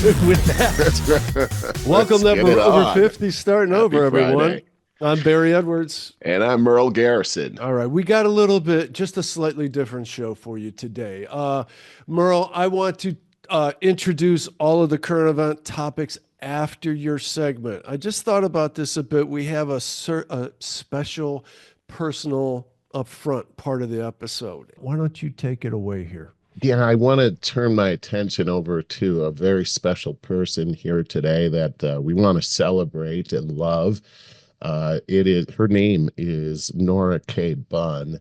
With that, welcome Let's to get it Over on. 50, starting Happy over, everyone. Friday. I'm Barry Edwards. And I'm Merle Garrison. All right, we got a little bit, just a slightly different show for you today. Merle, I want to introduce all of the current event topics after your segment. I just thought about this a bit. We have a special personal upfront part of the episode. Why don't you take it away here? Yeah, I want to turn my attention over to a very special person here today that we want to celebrate and love. Her name is Nora Kay Bunn,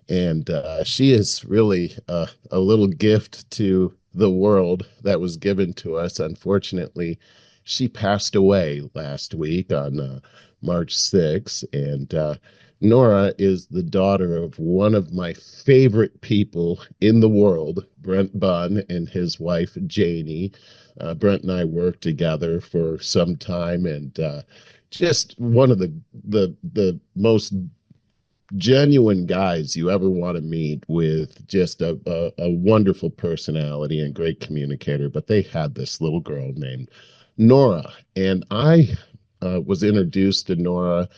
and she is really a little gift to the world that was given to us. Unfortunately, she passed away last week on March 6th, and Nora is the daughter of one of my favorite people in the world, Brent Bunn, and his wife, Janie. Brent and I worked together for some time, and just one of the most genuine guys you ever want to meet, with just a wonderful personality and great communicator. But they had this little girl named Nora, and I was introduced to Nora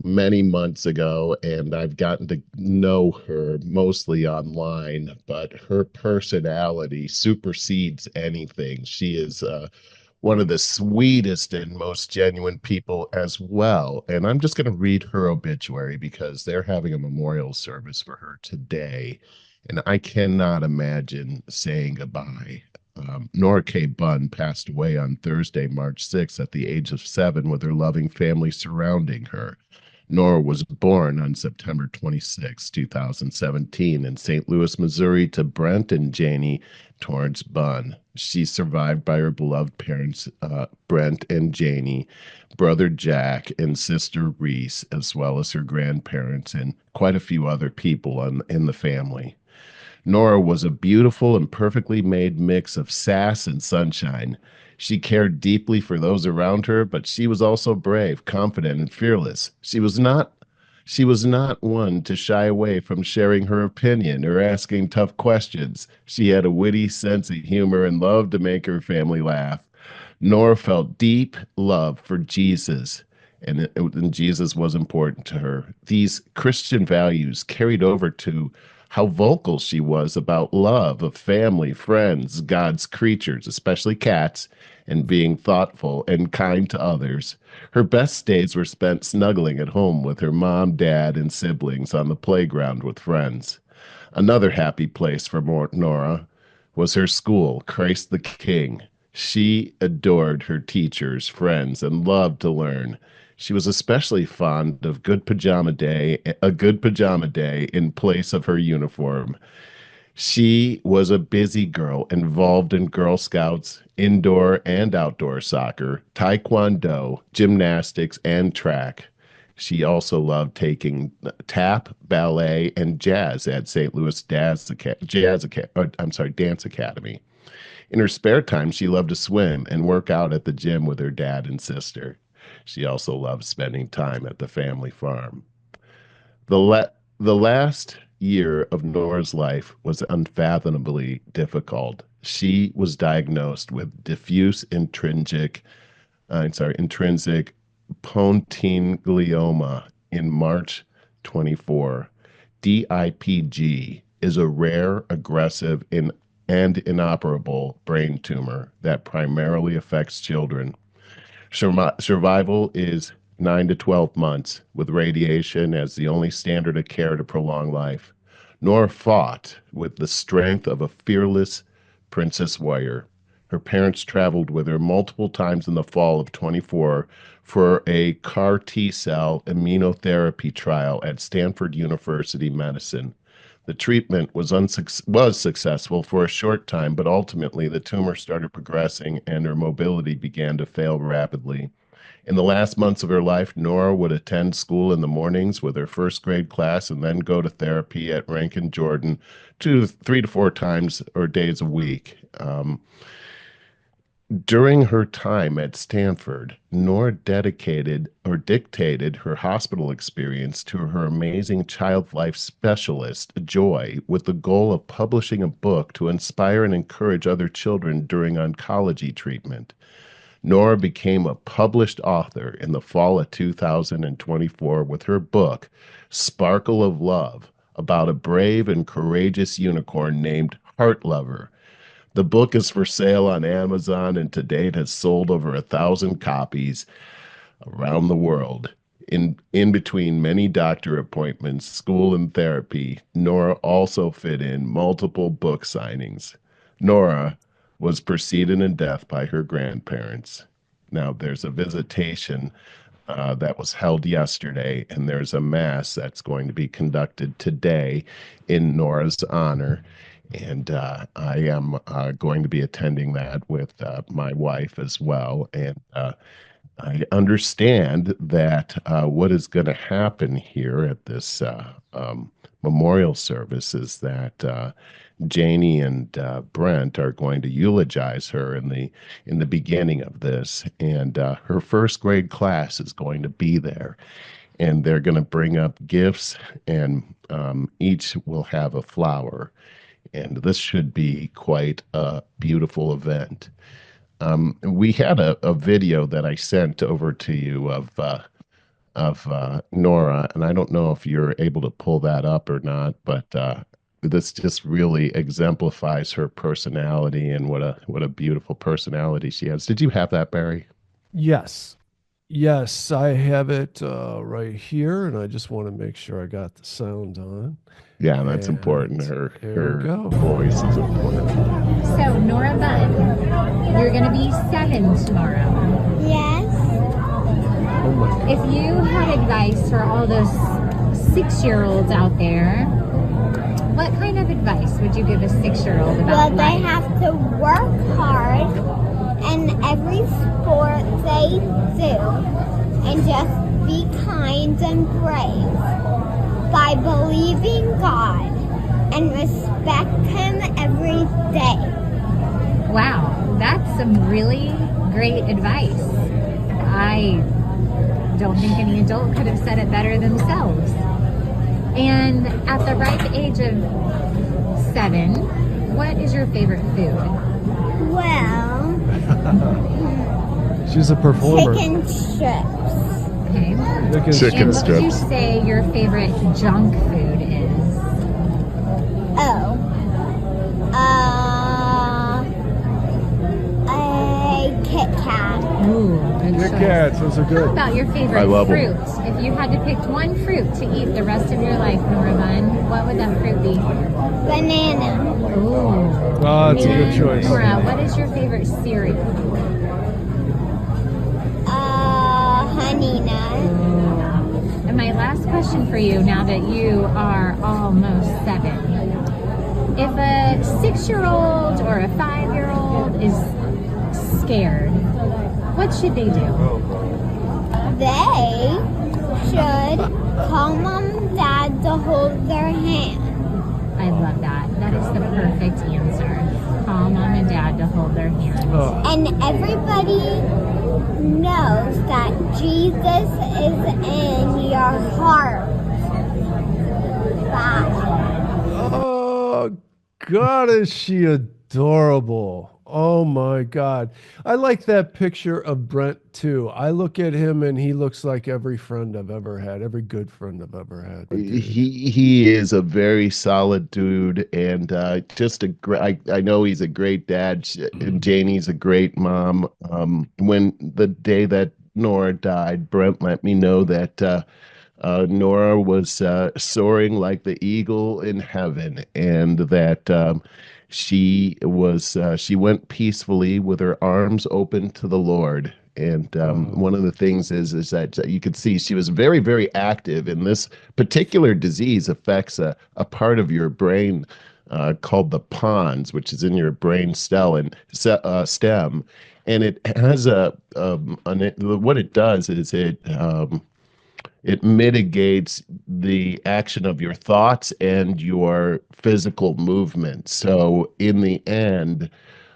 many months ago, and I've gotten to know her mostly online, but her personality supersedes anything. She is one of the sweetest and most genuine people as well. And I'm just going to read her obituary because they're having a memorial service for her today. And I cannot imagine saying goodbye. Nora Kay Bunn passed away on Thursday, March 6th, at the age of 7, with her loving family surrounding her. Nora was born on September 26, 2017, in St. Louis, Missouri, to Brent and Janie Torrance Bunn. She's survived by her beloved parents, Brent and Janie, brother Jack, and sister Reese, as well as her grandparents and quite a few other people in the family. Nora was a beautiful and perfectly made mix of sass and sunshine. She cared deeply for those around her, but she was also brave, confident, and fearless. She was not one to shy away from sharing her opinion or asking tough questions. She had a witty sense of humor and loved to make her family laugh. Nora felt deep love for Jesus, and Jesus was important to her. These Christian values carried over to how vocal she was about love of family, friends, God's creatures, especially cats, and being thoughtful and kind to others. Her best days were spent snuggling at home with her mom, dad, and siblings, on the playground with friends. Another happy place for Nora was her school, Christ the King. She adored her teachers, friends, and loved to learn. She was especially fond of a good pajama day in place of her uniform. She was a busy girl, involved in Girl Scouts, indoor and outdoor soccer, taekwondo, gymnastics, and track. She also loved taking tap, ballet, and jazz at St. Louis Dance Academy. In her spare time, she loved to swim and work out at the gym with her dad and sister. She also loved spending time at the family farm. The last year of Nora's life was unfathomably difficult. She was diagnosed with diffuse intrinsic pontine in March 24. DIPG is a rare, aggressive, and inoperable brain tumor that primarily affects children. Survival is 9 to 12 months, with radiation as the only standard of care to prolong life. Nora fought with the strength of a fearless princess warrior. Her parents traveled with her multiple times in the fall of 24 for a CAR T cell immunotherapy trial at Stanford University Medicine. The treatment was successful for a short time, but ultimately the tumor started progressing and her mobility began to fail rapidly. In the last months of her life, Nora would attend school in the mornings with her first grade class and then go to therapy at Rankin Jordan 3 to 4 times or days a week. During her time at Stanford, Nora dedicated or dictated her hospital experience to her amazing child life specialist, Joy, with the goal of publishing a book to inspire and encourage other children during oncology treatment. Nora became a published author in the fall of 2024 with her book, Sparkle of Love, about a brave and courageous unicorn named Heart Lover. The book is for sale on Amazon and to date has sold over 1,000 copies around the world. In between many doctor appointments, school, and therapy, Nora also fit in multiple book signings. Nora was preceded in death by her grandparents. Now, there's a visitation that was held yesterday, and there's a mass that's going to be conducted today in Nora's honor. And I am going to be attending that with my wife as well. And I understand that what is going to happen here at this memorial service is that Janie and Brent are going to eulogize her in the beginning of this, and her first grade class is going to be there, and they're going to bring up gifts, and each will have a flower, and this should be quite a beautiful event. We had a video that I sent over to you of Nora, and I don't know if you're able to pull that up or not, but this just really exemplifies her personality and what a beautiful personality she has. Did you have that, Barry? Yes. Yes, I have it right here, and I just want to make sure I got the sound on. Yeah, that's And important. there Her we go. voice is important. So, Nora Bunn, you're going to be 7 tomorrow. Yes. Oh my. If you had advice for all those 6-year-olds out there, what kind of advice would you give a 6-year-old Well, about they life? have to work hard in every sport they do and just be kind and brave by believing God and respect Him every day. Wow, that's some really great advice. I don't think any adult could have said it better themselves. And at the ripe age of 7, what is your favorite food? Well, She's a performer. chicken strips. Okay. Chicken And what would you strips. say your favorite junk food is? Oh. A Kit Kat. Ooh, good Kit choice. Kats, those are How good. about your I favorite love 'em. fruit? If you had to pick one fruit to eat the rest of your life, Nora Bunn, what would that fruit be? Banana. Ooh. Oh, that's a good And choice. Nora, what is your favorite cereal? Honey nut. And my last question for you, now that you are almost 7. If a 6-year-old or a 5-year-old is scared, what should they do? They should call mom and dad to hold their hand. I love that. That is the perfect answer. Call mom and dad to hold their hand. Oh, And everybody knows that Jesus is in your heart. Bye. oh, God, is she adorable. Oh my God. I like that picture of Brent too. I look at him and he looks like every friend I've ever had, every good friend I've ever had. He is a very solid dude, and just a great. I know he's a great dad, and Janie's a great mom. When the day that Nora died, Brent let me know that Nora was soaring like the eagle in heaven, and that she went peacefully with her arms open to the Lord. And one of the things is that you could see she was very, very active. And this particular disease affects a part of your brain called the pons, which is in your brain stem. And it has what it does is it mitigates the action of your thoughts and your physical movement. So in the end,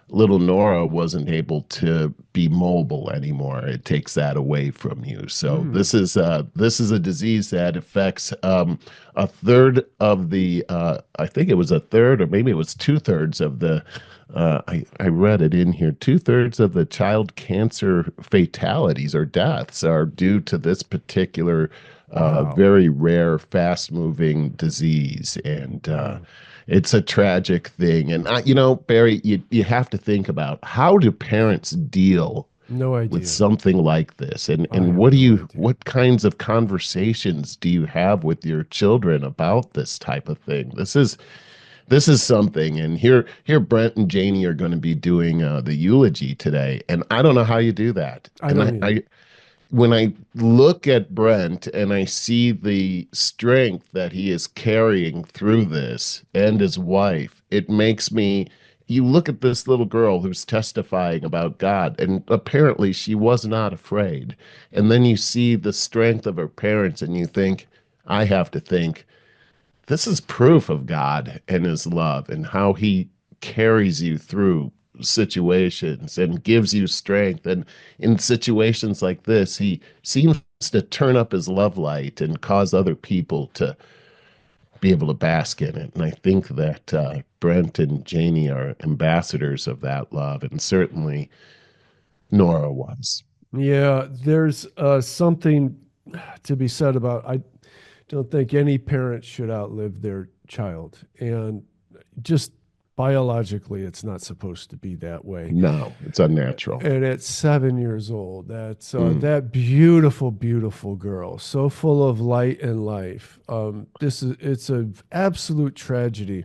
little Nora wasn't able to be mobile anymore. It takes that away from you. So this is a disease that affects a third of the I think it was a third or maybe it was two-thirds of the I read it in here. Two-thirds of the child cancer fatalities or deaths are due to this particular very rare, fast-moving disease. And it's a tragic thing. And, Barry, you have to think about how do parents deal No idea. with something like this? And I have what do no you, idea. what kinds of conversations do you have with your children about this type of thing? This is something, and here Brent and Janie are going to be doing the eulogy today, and I don't know how you do that. I And don't either. when I look at Brent and I see the strength that he is carrying through this and his wife, it makes me. You look at this little girl who's testifying about God, and apparently she was not afraid. And then you see the strength of her parents, and you think, I have to think this is proof of God and his love and how he carries you through situations and gives you strength. And in situations like this, he seems to turn up his love light and cause other people to be able to bask in it. And I think that Brent and Janie are ambassadors of that love. And certainly Nora was. Yeah, there's something to be said about I don't think any parent should outlive their child. And just biologically, it's not supposed to be that way. No, it's unnatural. And at 7 years old, that's Mm. that beautiful, beautiful girl, so full of light and life. It's an absolute tragedy.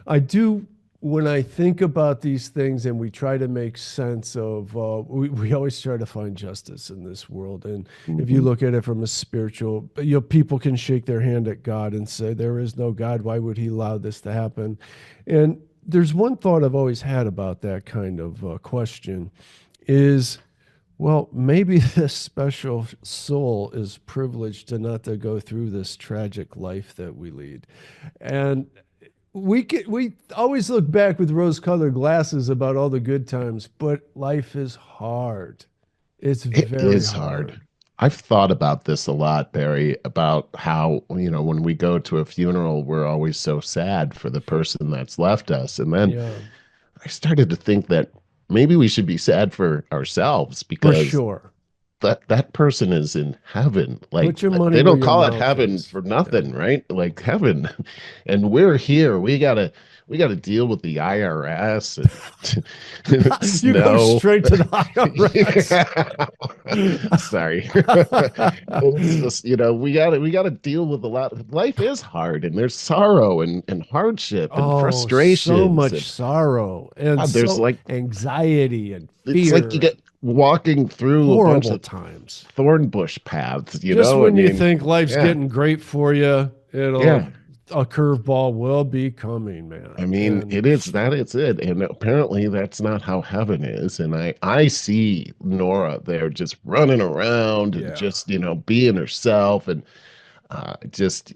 I do, when I think about these things and we try to make sense of, we always try to find justice in this world. And if you look at it from a spiritual, people can shake their hand at God and say, there is no God. Why would he allow this to happen? And there's one thought I've always had about that kind of question is, well, maybe this special soul is privileged to not to go through this tragic life that we lead. And we always look back with rose-colored glasses about all the good times, but life is hard. It's It very is hard. I've thought about this a lot, Barry, about how, when we go to a funeral, we're always so sad for the person that's left us. And then Yeah, I started to think that maybe we should be sad for ourselves for because sure. that person is in heaven. Like Put your money they where don't your call it mouth heaven is. for nothing, right? Like heaven. And we're here. We gotta deal with the IRS and You go snow. straight to the IRS. Sorry. It's just, we gotta deal with a lot. Life is hard and there's sorrow and hardship and Oh, frustrations. so much And sorrow and there's so like anxiety and it's like you fear. get walking through a bunch Horrible of times. thorn bush paths, Just I when you mean, think life's yeah, getting great for you, yeah. a curveball will be coming, man. I mean, And it is that it's it. And apparently that's not how heaven is. And I see Nora there just running around and yeah, just, being herself and just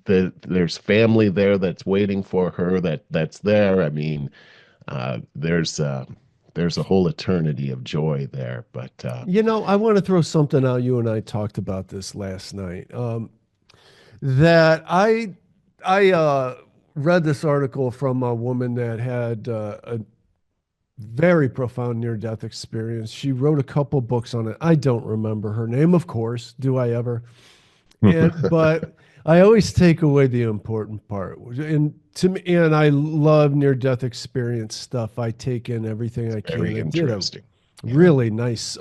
there's family there that's waiting for her that's there. I mean, there's a whole eternity of joy there. But I want to throw something out. You and I talked about this last night. That I read this article from a woman that had a very profound near-death experience. She wrote a couple books on it. I don't remember her name, of course. Do I ever? But I always take away the important part. And to me, and I love near-death experience stuff. I take in everything I can. very I did a interesting. really nice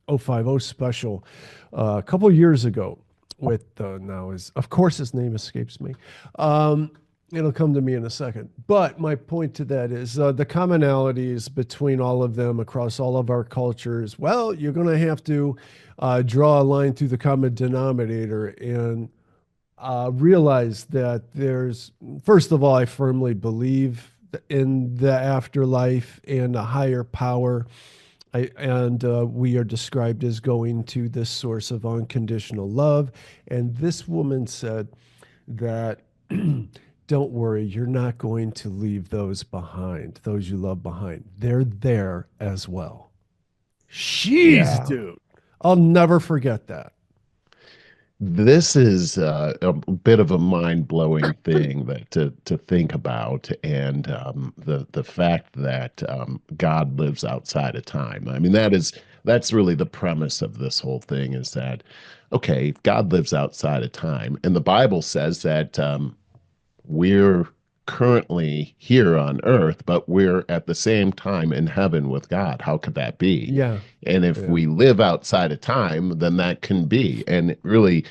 050 special a couple years ago with of course his name escapes me. It'll come to me in a second. But my point to that is the commonalities between all of them across all of our cultures. Well, you're going to have to draw a line through the common denominator and realize that first of all, I firmly believe in the afterlife and a higher power. We are described as going to this source of unconditional love. And this woman said that don't worry, you're not going to leave those behind, those you love behind. They're there as well. Jeez, Yeah. dude. I'll never forget that. This is a bit of a mind-blowing thing that to think about, and the fact that God lives outside of time. I mean, that's really the premise of this whole thing, is that, okay, God lives outside of time, and the Bible says that we're currently here on earth, but we're at the same time in heaven with God. How could that be? Yeah. And if Yeah. we live outside of time, then that can be. And it really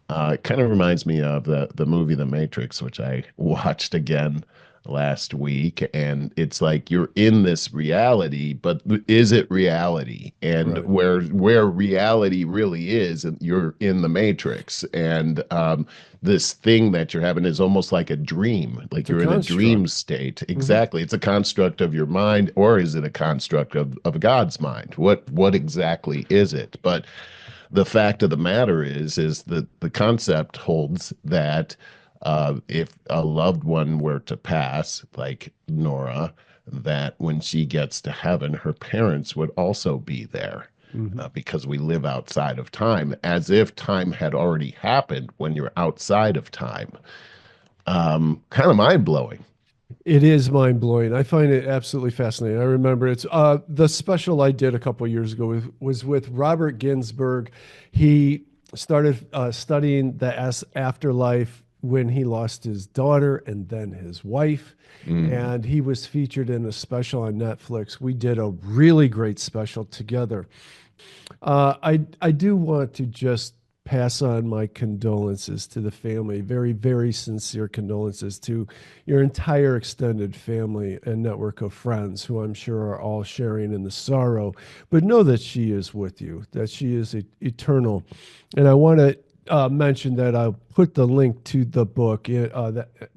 kind of reminds me of the movie The Matrix, which I watched again last week. And it's like you're in this reality, but is it reality? And Right. where reality really is, you're in the Matrix. And this thing that you're having is almost like a dream, like It's a you're in a dream construct. state. Exactly. It's a construct of your mind, or is it a construct of God's mind? What exactly is it? But the fact of the matter is that the concept holds that if a loved one were to pass, like Nora, that when she gets to heaven, her parents would also be there. Because we live outside of time, as if time had already happened when you're outside of time. Kind of mind blowing. It is mind blowing. I find it absolutely fascinating. I remember it's the special I did a couple of years ago was with Robert Ginsburg. He started studying the afterlife when he lost his daughter and then his wife. And he was featured in a special on Netflix. We did a really great special together. I do want to just pass on my condolences to the family, very, very sincere condolences to your entire extended family and network of friends who I'm sure are all sharing in the sorrow. But know that she is with you, that she is eternal. And I want to mention that I'll put the link to the book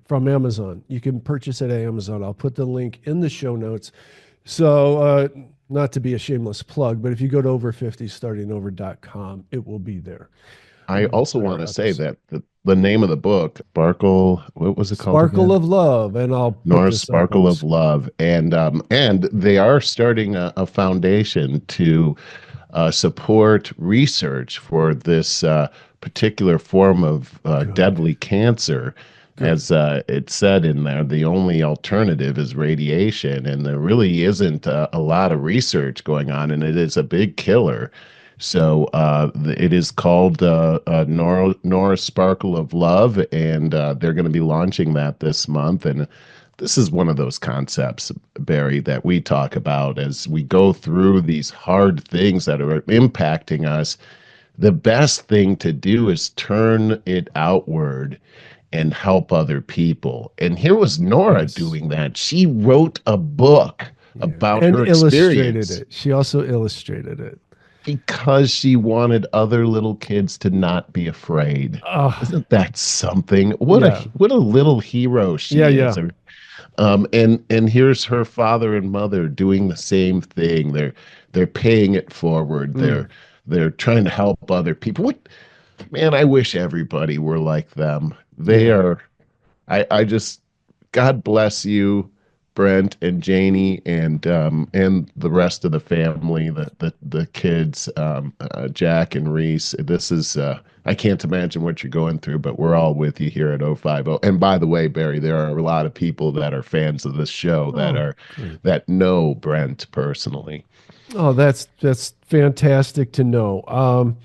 from Amazon. You can purchase it at Amazon. I'll put the link in the show notes. So, not to be a shameless plug, but if you go to over50startingover.com, it will be there. I also want to say that the name of the book, Sparkle, what was it called Sparkle again? of Love, and I'll put North this Sparkle up of Love, and they are starting a foundation to support research for this particular form of deadly cancer. As it said in there, the only alternative is radiation, and there really isn't a lot of research going on, and it is a big killer. So it is called Nora Sparkle of Love, and they're going to be launching that this month. And this is one of those concepts, Barry, that we talk about as we go through these hard things that are impacting us. The best thing to do is turn it outward and help other people. And here was Nora doing that. She wrote a book about and her illustrated experience. it. She also illustrated it. Because she wanted other little kids to not be afraid. Oh, Isn't that something? Yeah. What a little hero she Yeah, is. And here's her father and mother doing the same thing. They're paying it forward. They're trying to help other people. Man, I wish everybody were like them. They are. I just, God bless you, Brent and Janie, and the rest of the family, the kids, Jack and Reese. This is I can't imagine what you're going through, but we're all with you here at 050. And by the way, Barry, there are a lot of people that are fans of this show that know Brent personally. Oh, that's fantastic to know.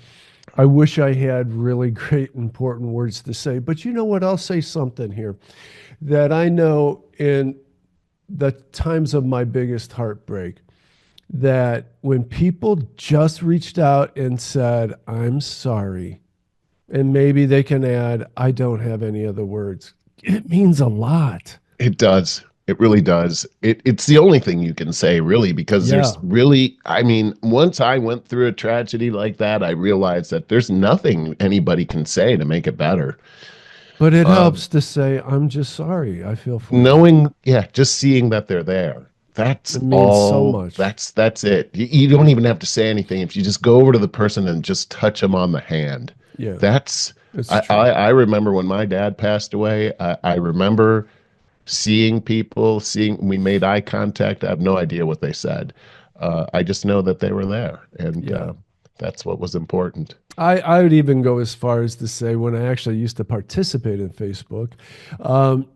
I wish I had really great, important words to say, but you know what? I'll say something here that I know in the times of my biggest heartbreak, that when people just reached out and said, I'm sorry, and maybe they can add, I don't have any other words, it means a lot. It does. It really does. It's the only thing you can say, really, because there's really, I mean, once I went through a tragedy like that, I realized that there's nothing anybody can say to make it better. But it helps to say, I'm just sorry. I feel for you. Knowing, just seeing that they're there. That's It means all. so much. That's it. You don't even have to say anything. If you just go over to the person and just touch them on the hand, Yeah. that's It's I, true. I, I remember when my dad passed away, I remember seeing people, we made eye contact. I have no idea what they said. I just know that they were there, and Yeah. that's what was important. I would even go as far as to say when I actually used to participate in Facebook, um,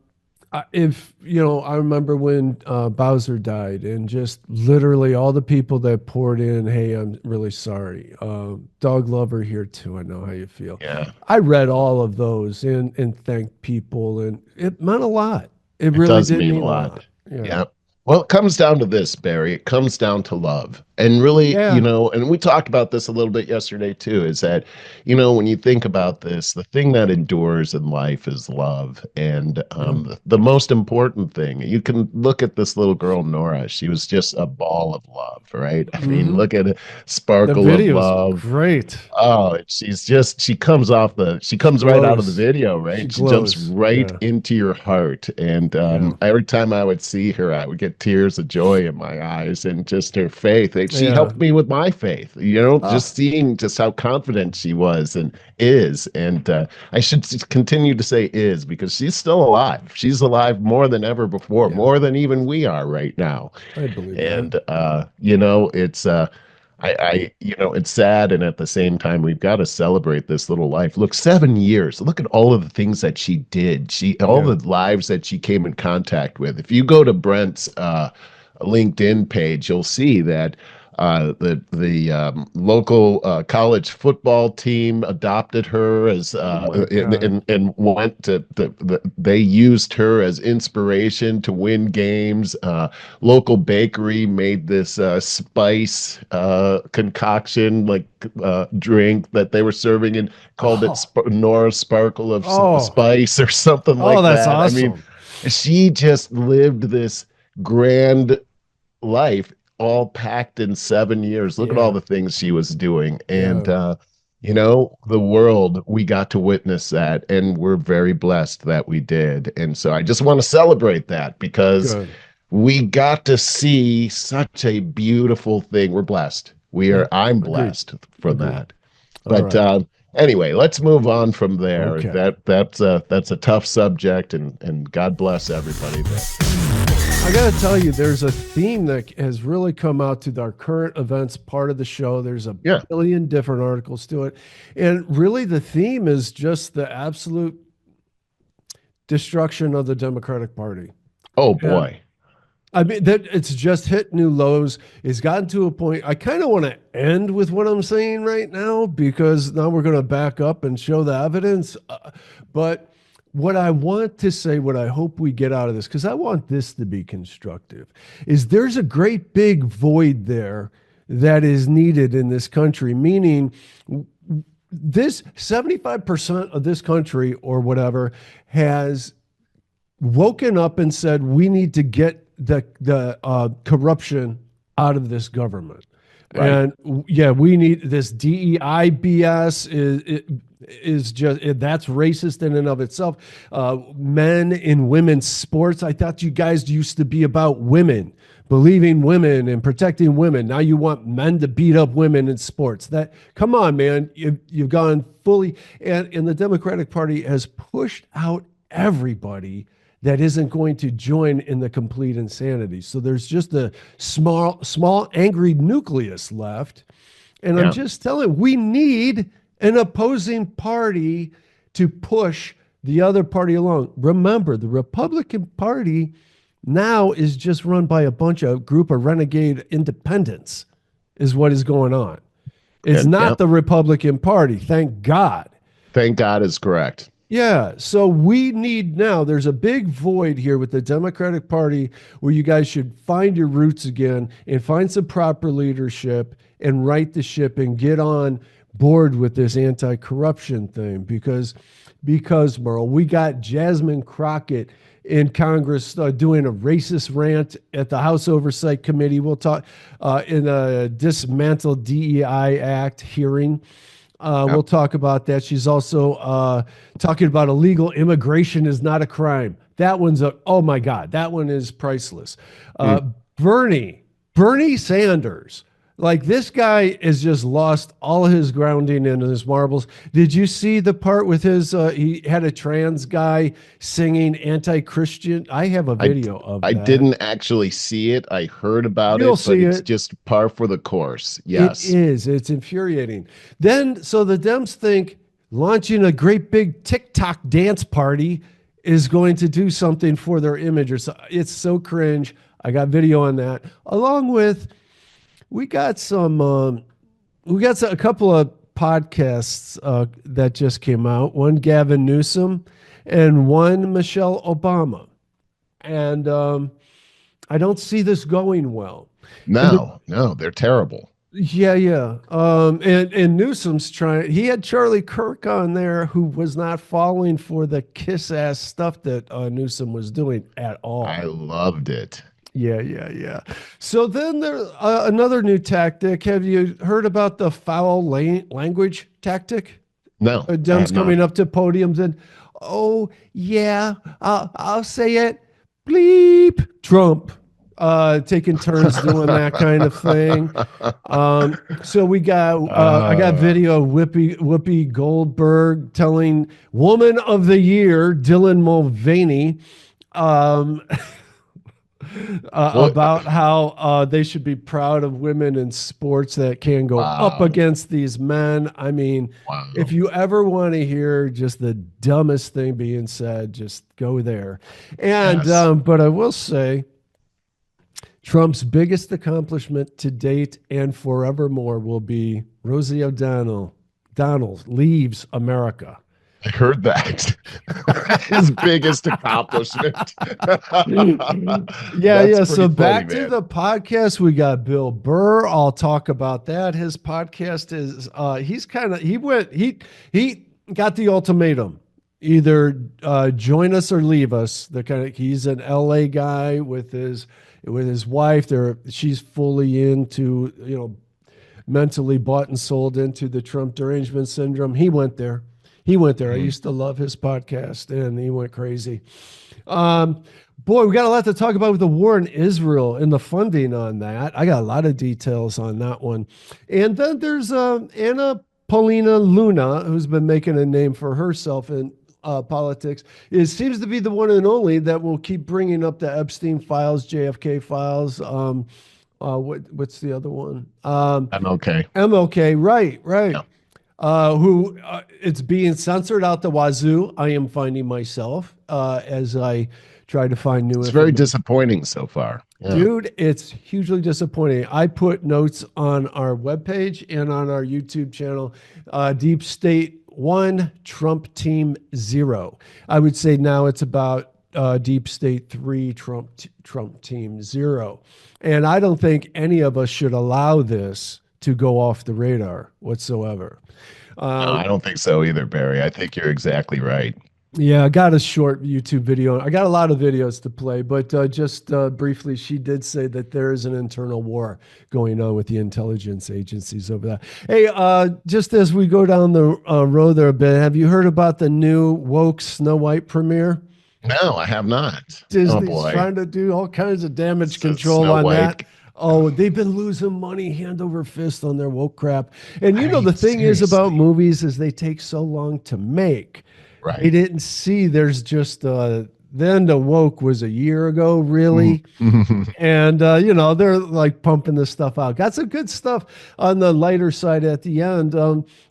if you know, I remember when Bowser died, and just literally all the people that poured in, "Hey, I'm really sorry." Dog lover here too. I know how you feel. Yeah, I read all of those and thanked people, and it meant a lot. It it really does did mean a mean a lot. lot. Yeah. Yeah. Well, it comes down to this, Barry. It comes down to love. And really, Yeah. and we talked about this a little bit yesterday too, is that, when you think about this, the thing that endures in life is love. And Yeah. the most important thing, you can look at this little girl, Nora. She was just a ball of love, right? I mean, Hmm. look at it, The sparkle of videos are love. great. Oh, she She comes right out of the glows. video, She right? She jumps glows. right Yeah. into your heart. And Yeah. every time I would see her, I would get tears of joy in my eyes and just her faith. She Yeah. helped me with my faith, Ah, just seeing just how confident she was and is. And I should continue to say is because she's still alive. She's alive more than ever before, yeah. more than even we are right now. I believe that. And it's sad, and at the same time, we've got to celebrate this little life. Look, 7 years. Look at all of the things that she did. All Yeah. the lives that she came in contact with. If you go to Brent's LinkedIn page, you'll see that the local college football team adopted her as Oh my God. and went to they used her as inspiration to win games. Local bakery made this spice concoction like drink that they were serving and called it Oh, Nora Sparkle of oh, Spice or something oh, like that's that. I mean, awesome. she just lived this grand life all packed in 7 years. Look at all Yeah. the things she was doing. And, Yeah. the world, we got to witness that. And we're very blessed that we did. And so I just want to celebrate that because Good. we got to see such a beautiful thing. We're blessed. Yeah. I'm Agreed. blessed for Agreed. that. All But right. anyway, let's move on from there. Okay. That's a tough subject, and God bless everybody I got to tell you, there's a theme that has really come out to our current events part of the show. There's a Yeah. billion different articles to it. And really, the theme is just the absolute destruction of the Democratic Party. Oh And boy. I mean, that it's just hit new lows. It's gotten to a point. I kind of want to end with what I'm saying right now because now we're going to back up and show the evidence. But what I want to say, what I hope we get out of this, because I want this to be constructive, is there's a great big void there that is needed in this country, meaning this 75% of this country or whatever has woken up and said, we need to get the corruption out of this government. Right. And yeah, we need this DEI BS is just that's racist in and of itself. Men in women's sports. I thought you guys used to be about women, believing women and protecting women. Now you want men to beat up women in sports. That come on, man. You've gone fully, and the Democratic Party has pushed out everybody that isn't going to join in the complete insanity. So there's just a small angry nucleus left. And Yeah. I'm just telling, we need an opposing party to push the other party along. Remember, the Republican Party now is just run by a group of renegade independents is what is going on. It's And, not yeah, the Republican Party, thank God. thank God is correct. Yeah, so we need now, there's a big void here with the Democratic Party where you guys should find your roots again and find some proper leadership and right the ship and get on board with this anti-corruption thing because Merle, we got Jasmine Crockett in Congress doing a racist rant at the House Oversight Committee. We'll talk in a Dismantle DEI Act hearing. We'll talk about that. She's also talking about illegal immigration is not a crime. That one's oh my God, that one is priceless. Bernie Sanders, Like this guy has just lost all his grounding in his marbles. Did you see the part with his? He had a trans guy singing anti-Christian. I have a I video of I that. didn't actually see it. I heard about You'll it, but see it's it. just par for the course. It Yes. is. It's infuriating. Then, so the Dems think launching a great big TikTok dance party is going to do something for their image. Or so, it's so cringe. I got video on that. Along with, we got a couple of podcasts that just came out. One Gavin Newsom, and one Michelle Obama. And I don't see this going well. No, they're terrible. Yeah. And Newsom's trying. He had Charlie Kirk on there, who was not falling for the kiss ass stuff that Newsom was doing at all. I loved it. Yeah. So then there's another new tactic. Have you heard about the foul language tactic? No, I Dems have not. coming up to podiums and, oh yeah, I'll say it, bleep, Trump. Taking turns doing that kind of thing. So we got, I got video of Whoopie Goldberg telling Woman of the Year, Dylan Mulvaney, about how they should be proud of women in sports that can go up against these men. I mean, if you ever want to hear just the dumbest thing being said, just go there. And, but I will say, Trump's biggest accomplishment to date and forevermore will be Rosie O'Donnell leaves America. I heard that. His biggest accomplishment. Yeah. So back to the podcast. We got Bill Burr. I'll talk about that. His podcast is he got the ultimatum. Either join us or leave us. He's an LA guy with his wife. She's fully into, mentally bought and sold into the Trump derangement syndrome. He went there. I used to love his podcast, and he went crazy. Boy, we got a lot to talk about with the war in Israel and the funding on that. I got a lot of details on that one. And then there's Anna Paulina Luna, who's been making a name for herself in politics. It seems to be the one and only that will keep bringing up the Epstein files, JFK files. What's the other one? MLK. MLK, right. Yeah. Who it's being censored out the wazoo. I am finding myself as I try to find new. It's very disappointing so far. Yeah. Dude, it's hugely disappointing. I put notes on our webpage and on our YouTube channel, Deep State 1, Trump Team 0. I would say now it's about Deep State 3, Trump Team 0. And I don't think any of us should allow this to go off the radar whatsoever. No, I don't think so either, Barry. I think you're exactly right. Yeah, I got a short YouTube video. I got a lot of videos to play, but just briefly, she did say that there is an internal war going on with the intelligence agencies over that. Hey, just as we go down the road there a bit, have you heard about the new woke Snow White premiere? No, I have not. Disney's trying to do all kinds of damage control Snow on White. that. Oh, they've been losing money hand over fist on their woke crap. And the thing is about movies is they take so long to make. Right. They didn't see there's just then the woke was a year ago, really. And they're like pumping this stuff out. Got some good stuff on the lighter side at the end.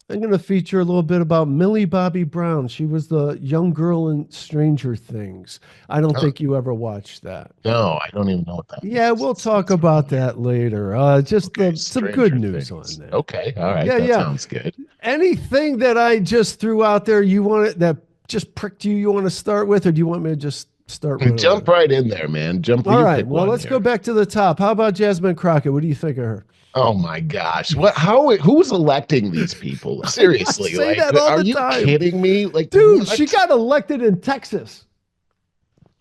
I'm going to feature a little bit about Millie Bobbie Brown. She was the young girl in Stranger Things. I don't think you ever watched that. No, I don't even know what that Yeah, is. we'll talk about that later. Some Stranger good news Things. on that. Okay, all right. Yeah, that yeah. sounds good. Anything that I just threw out there that just pricked you want to start with, or do you want me to just start with? Jump right in there, man. All right. Well, let's go back to the top. How about Jasmine Crockett? What do you think of her? Oh my gosh! Who's electing these people? Seriously, I say that all are the you time. kidding me? Like, Dude, what? she got elected in Texas.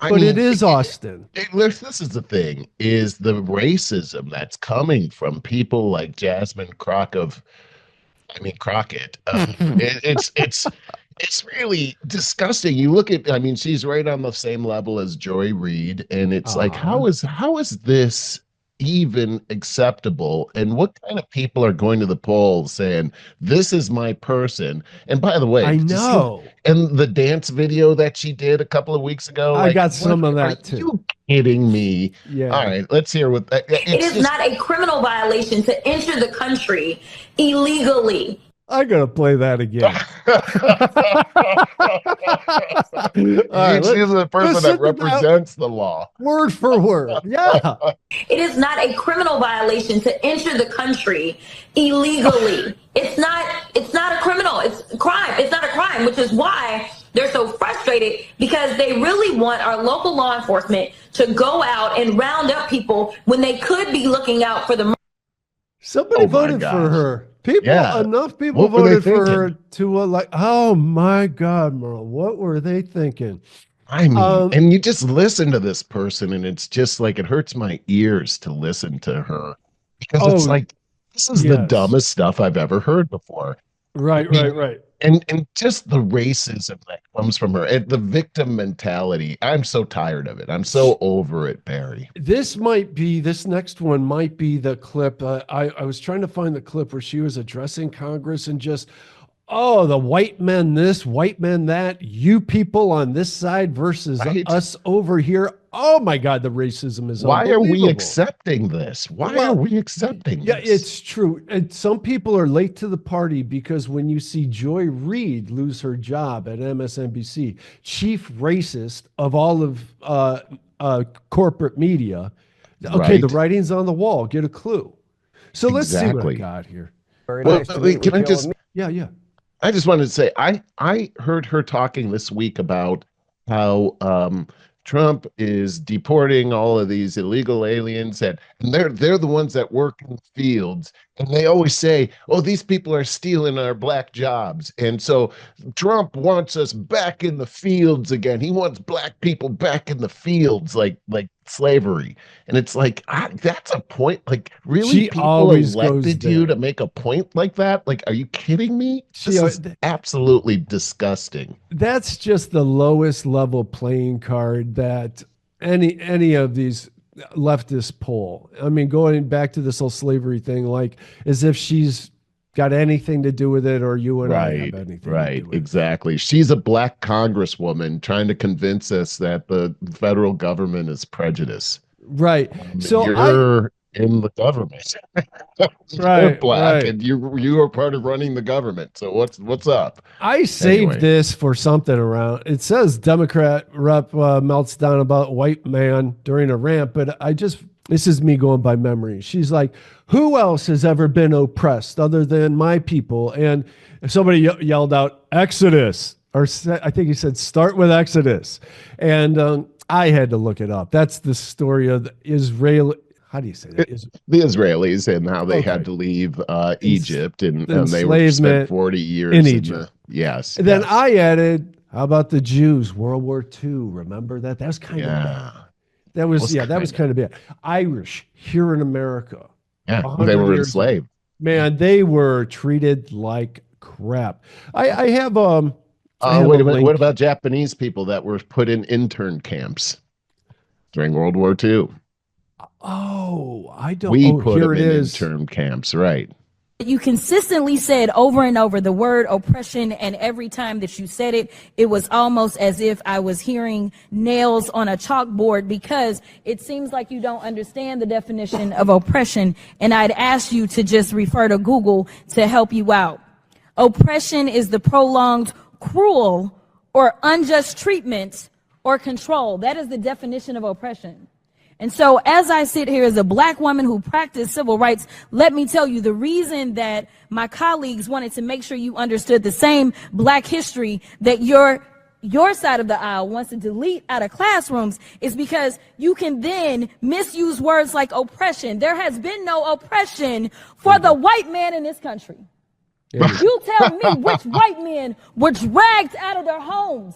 I But mean, it is Austin. This is the thing: is the racism that's coming from people like Jasmine Crockett. It's really disgusting. You look at, she's right on the same level as Joy Reid, and it's like, how is this even acceptable? And what kind of people are going to the polls saying, this is my person? And by the way, I know. And the dance video that she did a couple of weeks ago, I got some of that too. Are you kidding me? Yeah. All right, let's hear what it is not a criminal violation to enter the country illegally. I gotta play that again. She's the person that represents the law. Word for word. Yeah. It is not a criminal violation to enter the country illegally. It's not a criminal. It's a crime. It's not a crime, which is why they're so frustrated, because they really want our local law enforcement to go out and round up people when they could be looking out for the. Somebody voted for her. Enough people voted for her to oh my God, Merle, what were they thinking? I mean, and you just listen to this person and it's just like, it hurts my ears to listen to her, because it's like, this is the dumbest stuff I've ever heard before. Right. And just the racism that comes from her and the victim mentality. I'm so tired of it. I'm so over it, Barry. This next one might be the clip. I was trying to find the clip where she was addressing Congress and just, the white men this, white men that, you people on this side versus us over here. Oh my God, the racism is Why are we accepting this? Why are we accepting this? Yeah, it's true. And some people are late to the party because when you see Joy Reid lose her job at MSNBC, chief racist of all of corporate media, okay, the writing's on the wall. Get a clue. So let's see what I got here. Can I just? Yeah. I just wanted to say, I heard her talking this week about how Trump is deporting all of these illegal aliens, and they're the ones that work in the fields, and they always say, oh, these people are stealing our black jobs, and so Trump wants us back in the fields again. He wants black people back in the fields, like slavery. And it's like, that's a point. Like, really, people elected you to make a point like that? Like, are you kidding me? This is absolutely disgusting. That's just the lowest level playing card that any of these leftists pull. I mean, going back to this whole slavery thing, like as if she's got anything to do with it, or you and I have anything to do with it. Exactly. She's a black congresswoman trying to convince us that the federal government is prejudice. Right. So you're in the government. You're black, and you are part of running the government. So what's up? I saved this for something around. It says Democrat rep melts down about white man during a rant, but this is me going by memory. She's like, who else has ever been oppressed other than my people? And somebody yelled out, Exodus. Or I think he said, start with Exodus. And I had to look it up. That's the story of the Israeli. How do you say that? The Israelis and how they had to leave Egypt and they were spent 40 years in Egypt. Yes. And then I added, how about the Jews? World War II. Remember that? That was kind of bad. That was kind of bad. Irish here in America. Yeah, they were enslaved. Man, they were treated like crap. I have what about Japanese people that were put in intern camps during World War II? Oh, I don't. We put them in intern camps, right? You consistently said over and over the word oppression, and every time that you said it, it was almost as if I was hearing nails on a chalkboard, because it seems like you don't understand the definition of oppression, and I'd ask you to just refer to Google to help you out. Oppression is the prolonged, cruel, or unjust treatment or control. That is the definition of oppression. And so as I sit here as a black woman who practiced civil rights, let me tell you the reason that my colleagues wanted to make sure you understood the same black history that your side of the aisle wants to delete out of classrooms is because you can then misuse words like oppression. There has been no oppression for the white man in this country. You tell me which white men were dragged out of their homes.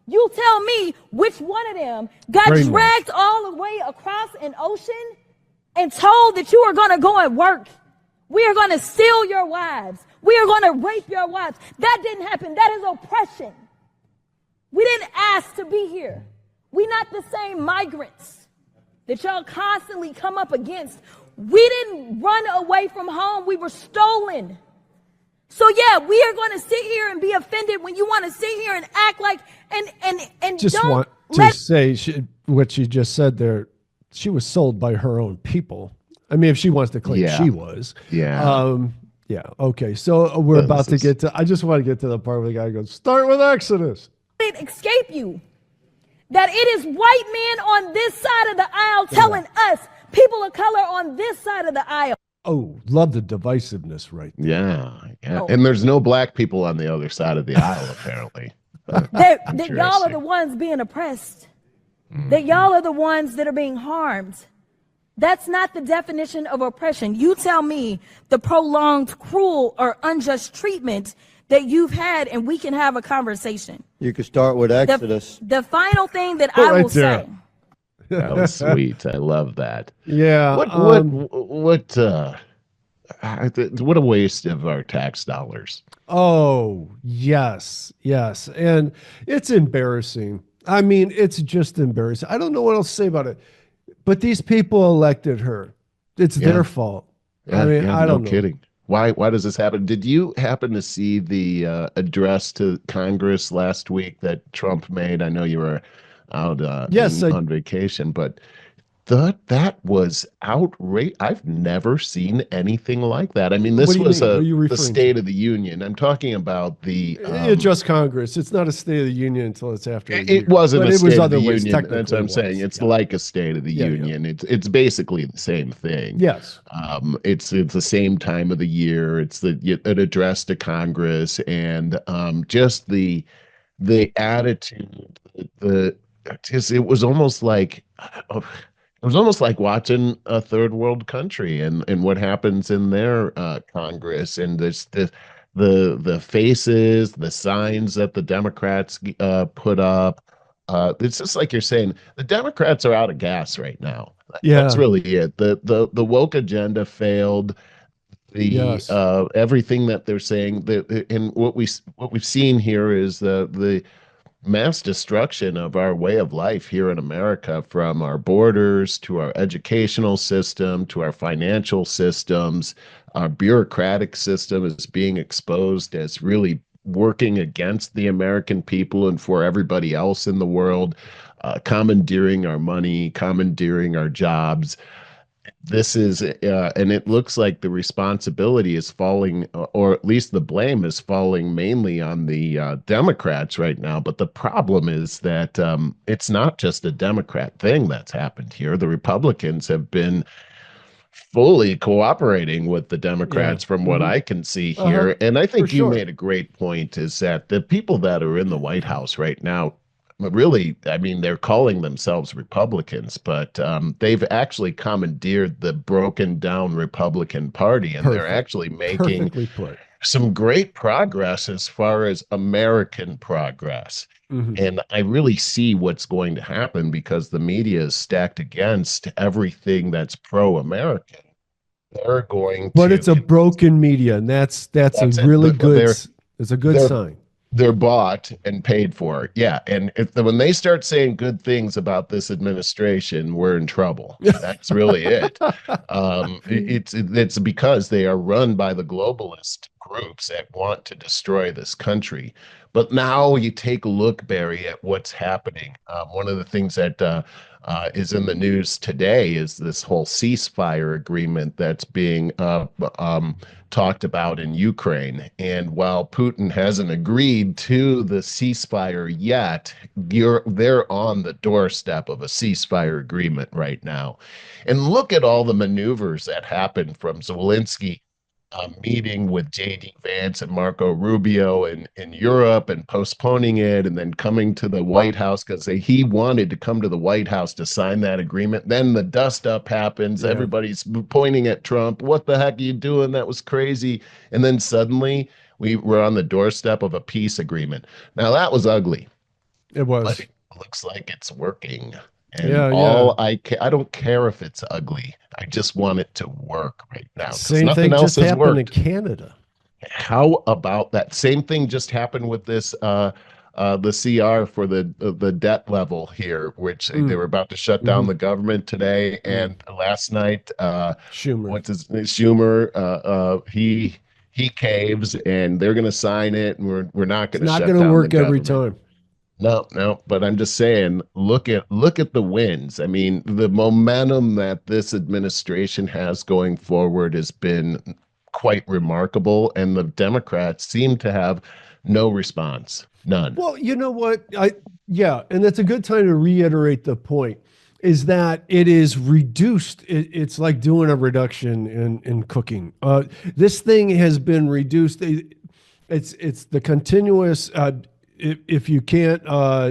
You tell me which one of them got dragged all the way across an ocean and told that you are going to go and work. We are going to steal your wives. We are going to rape your wives. That didn't happen. That is oppression. We didn't ask to be here. We're not the same migrants. that y'all constantly come up against. We didn't run away from home. We were stolen. So yeah, we are going to sit here and be offended when you want to sit here and act like and Just don't want to say what she just said there. She was sold by her own people. I mean, if she wants to claim she was. Yeah. Yeah. Okay. So we're about to get to, I just want to get to the part where the guy goes, start with Exodus. It escape you that it is white men on this side of the aisle telling us, people of color on this side of the aisle. Oh, love the divisiveness right there. Yeah. And there's no black people on the other side of the aisle, apparently. That y'all are the ones being oppressed. That y'all are the ones that are being harmed. That's not the definition of oppression. You tell me the prolonged, cruel, or unjust treatment that you've had, and we can have a conversation. You could start with Exodus. The final thing that I will say. That was sweet. I love that. Yeah. What a waste of our tax dollars. Oh, yes. And it's embarrassing. I mean, it's just embarrassing. I don't know what else to say about it. But these people elected her. It's their fault. Yeah, I mean, I don't know. No kidding. Why does this happen? Did you happen to see the address to Congress last week that Trump made? I know you were out on vacation, but that was outrageous. I've never seen anything like that. I mean, this was the State of the Union. I'm talking about the just Congress. It's not a State of the Union until it's after. It wasn't a State of the Union. That's what I'm saying. It's like a State of the Union. Yeah. It's basically the same thing. Yes. It's the same time of the year. It's an address to Congress, and just the attitude. It was almost like. It was almost like watching a third world country and what happens in their Congress, and the faces, the signs that the Democrats put up. It's just like you're saying, the Democrats are out of gas right now. Yeah. That's really it. The woke agenda failed. Everything that they're saying, and what we've seen here is the mass destruction of our way of life here in America, from our borders to our educational system to our financial systems. Our bureaucratic system is being exposed as really working against the American people and for everybody else in the world, commandeering our money, commandeering our jobs. This is, and it looks like the responsibility is falling, or at least the blame is falling mainly on the Democrats right now. But the problem is that it's not just a Democrat thing that's happened here. The Republicans have been fully cooperating with the Democrats from what I can see here. And I think you made a great point, is that the people that are in the White House right now, really, I mean, they're calling themselves Republicans, but they've actually commandeered the broken down Republican Party, and they're actually making some great progress as far as American progress. And I really see what's going to happen, because the media is stacked against everything that's pro-American. They're going but it's a broken media, and that's a really good, it's a good sign. They're bought and paid for. Yeah. And when they start saying good things about this administration, we're in trouble. That's really it. It's because they are run by the globalist groups that want to destroy this country. But now you take a look, Barry, at what's happening. One of the things that is in the news today is this whole ceasefire agreement that's being talked about in Ukraine. And while Putin hasn't agreed to the ceasefire yet, they're on the doorstep of a ceasefire agreement right now. And look at all the maneuvers that happened from Zelensky meeting with J.D. Vance and Marco Rubio in Europe and postponing it, and then coming to the White House because he wanted to come to the White House to sign that agreement. Then the dust up happens. Yeah. Everybody's pointing at Trump. What the heck are you doing? That was crazy. And then suddenly we were on the doorstep of a peace agreement. Now that was ugly. It was. But it looks like it's working. And I don't care if it's ugly. I just want it to work right now. Same thing just happened in Canada. How about that? Same thing just happened with this the CR for the debt level here, which they were about to shut down the government today. And last night, Schumer. he caves, and they're going to sign it, and we're not going It's to not shut going to down work the every government. time. No, but I'm just saying, look at the wins. I mean, the momentum that this administration has going forward has been quite remarkable, and the Democrats seem to have no response, none. Well, you know what? Yeah, and that's a good time to reiterate the point is that it is reduced. It's like doing a reduction in cooking. This thing has been reduced. It's the continuous. If you can't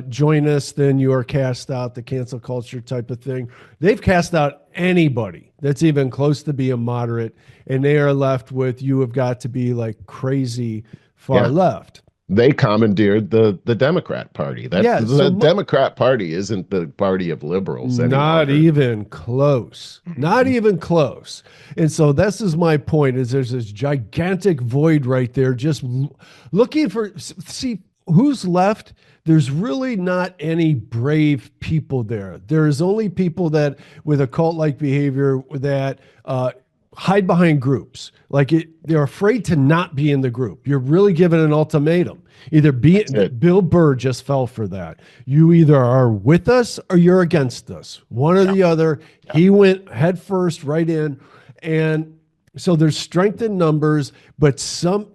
join us, then you are cast out, the cancel culture type of thing. They've cast out anybody that's even close to being moderate, and they are left with, you have got to be like crazy far left. They commandeered the Democrat Party. The Democrat Party isn't the party of liberals anymore. Not even close. Not even close. And so this is my point, is there's this gigantic void right there, just looking for, see, who's left? There's really not any brave people there. There's only people that with a cult-like behavior that hide behind groups. They're afraid to not be in the group. You're really given an ultimatum. Bill Burr just fell for that. You either are with us or you're against us. One or the other. He went head first right in, and so there's strength in numbers, but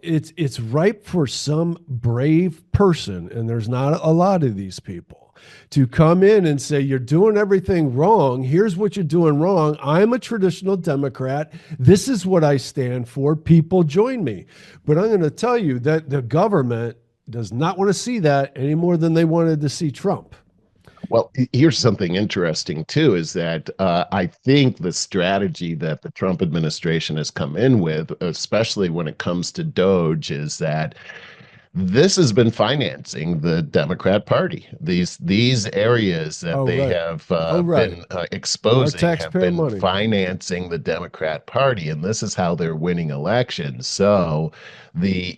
it's ripe for some brave person, and there's not a lot of these people, to come in and say, you're doing everything wrong. Here's what you're doing wrong. I'm a traditional Democrat. This is what I stand for. People join me. But I'm going to tell you that the government does not want to see that any more than they wanted to see Trump. Well, here's something interesting, too, is that I think the strategy that the Trump administration has come in with, especially when it comes to Doge, is that this has been financing the Democrat Party. These areas that have been exposing have been financing the Democrat Party, and this is how they're winning elections. So the